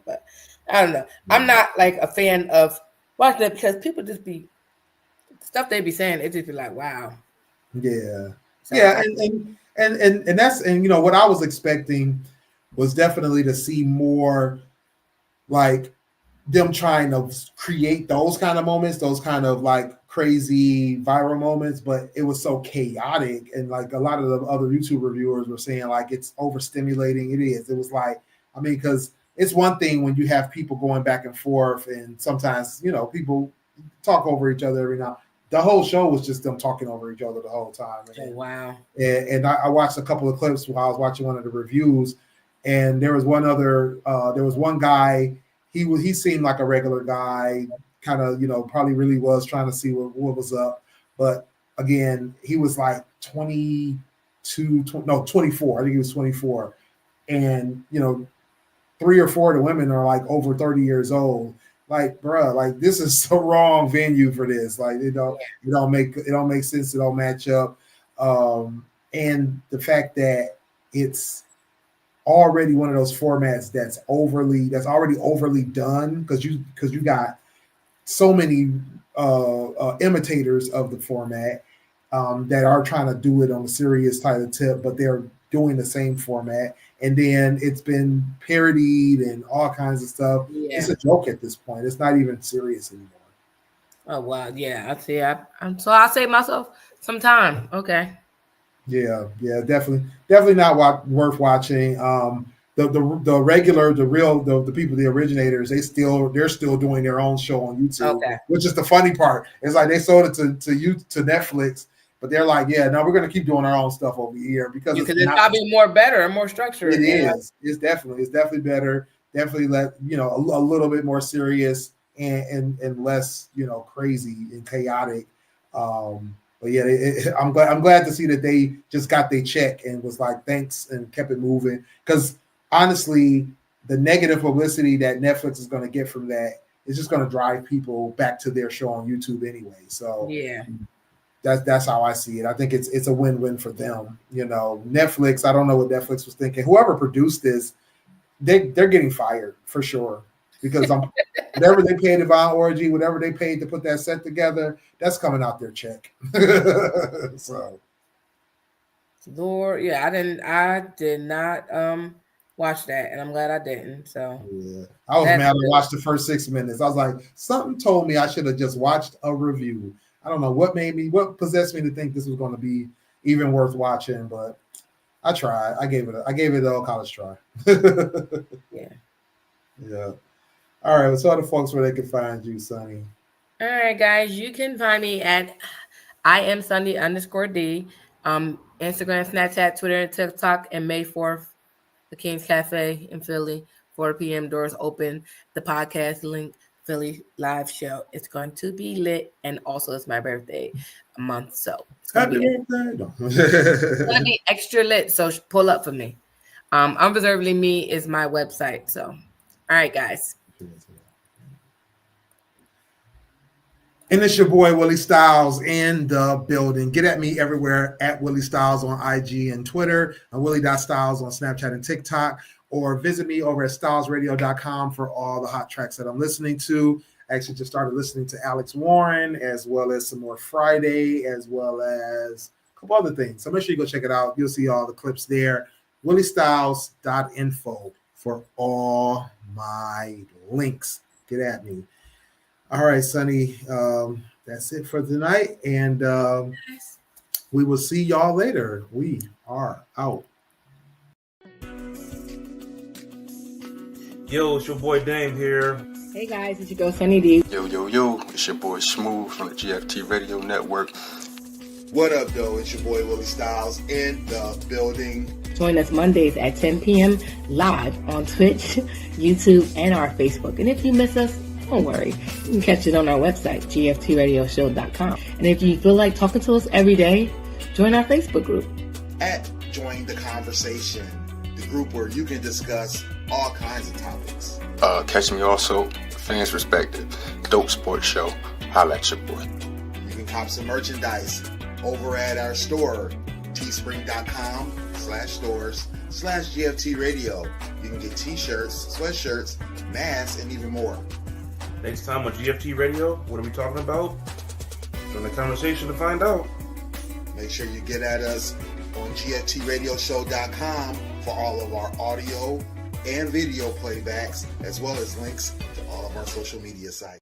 But I don't know. I'm not like a fan of watching it because people just be stuff they be saying. It just be like, wow.
Yeah, so and that's what I was expecting was definitely to see more like them trying to create those kind of moments, those kind of like crazy viral moments, but it was so chaotic. And like a lot of the other YouTube reviewers were saying like it's overstimulating. It is. It was like, I mean, because it's one thing when you have people going back and forth and sometimes, people talk over each other every now. The whole show was just them talking over each other the whole time.
Oh, wow.
And I watched a couple of clips while I was watching one of the reviews, and there was one guy, he seemed like a regular guy, kind of, probably really was trying to see what was up. But again, he was like 24. I think he was 24. And, 3 or 4 of the women are like over 30 years old. Like, bruh, like this is the wrong venue for this. Like, it don't make sense. It don't match up. And the fact that it's already one of those formats that's already overly done because you got so many imitators of the format that are trying to do it on a serious type of tip, but they're doing the same format. And then it's been parodied and all kinds of stuff. Yeah. It's a joke at this point. It's not even serious anymore.
Oh, wow. Yeah, I see. So I'll save myself some time. Okay.
Yeah, definitely not worth watching. The regular, the people, the originators, they're still doing their own show on YouTube, which is the funny part. It's like they sold it to Netflix, but they're like, yeah, no, we're gonna keep doing our own stuff over here because
it's probably more better and more structured.
It is. It's definitely better. Definitely a little bit more serious and less crazy and chaotic. But yeah, I'm glad to see that they just got their check and was like, thanks, and kept it moving. Because honestly, the negative publicity that Netflix is going to get from that is just going to drive people back to their show on YouTube anyway. So
yeah,
that's how I see it. I think it's a win-win for them. Netflix, I don't know what Netflix was thinking. Whoever produced this, they're getting fired for sure. Because whatever they paid Yvonne Orji, whatever they paid to put that set together, that's coming out their check. So,
Lord, yeah, I did not watch that, and I'm glad I didn't. So
yeah, I was mad I watched the first 6 minutes. I was like, something told me I should have just watched a review. I don't know what possessed me to think this was going to be even worth watching, but I tried. I gave it a college try. Yeah. All right, let's tell the folks where they can find you, Sunny.
All right, guys, you can find me at IamSunny_D. Instagram, Snapchat, Twitter, and TikTok. And May 4th, the King's Cafe in Philly, 4 p.m. doors open. The podcast link, Philly live show. It's going to be lit, and also it's my birthday a month, so it's going to be extra lit. So pull up for me. Unreservedly Me is my website. So, all right, guys.
And it's your boy Willie Styles in the building. Get at me everywhere at Willie Styles on IG and Twitter, and Willie.Styles on Snapchat and TikTok, or visit me over at stylesradio.com for all the hot tracks that I'm listening to. I actually just started listening to Alex Warren, as well as some more Friday, as well as a couple other things. So make sure you go check it out. You'll see all the clips there. WillieStyles.info for all my links. Get at me. All right, Sunny, that's it for tonight, and we will see y'all later. We are out.
Yo, it's your boy Dame here.
Hey guys, it's your girl Sunny D.
Yo, it's your boy Smooth from the GFT Radio Network.
What up, though? It's your boy Willie Styles in the building.
Join us Mondays at 10 p.m. live on Twitch, YouTube, and our Facebook. And if you miss us, don't worry. You can catch it on our website, gftradioshow.com. And if you feel like talking to us every day, Join our Facebook group.
At Join the Conversation, the group where you can discuss all kinds of topics.
Catch me also, Fans Perspective, Dope Sports Show. Holla at your boy.
You can cop some merchandise over at our store, teespring.com/stores/GFT Radio. You can get t-shirts, sweatshirts, masks, and even more.
Next time on GFT Radio, what are we talking about? Join the conversation to find out.
Make sure you get at us on GFTRadioshow.com for all of our audio and video playbacks, as well as links to all of our social media sites.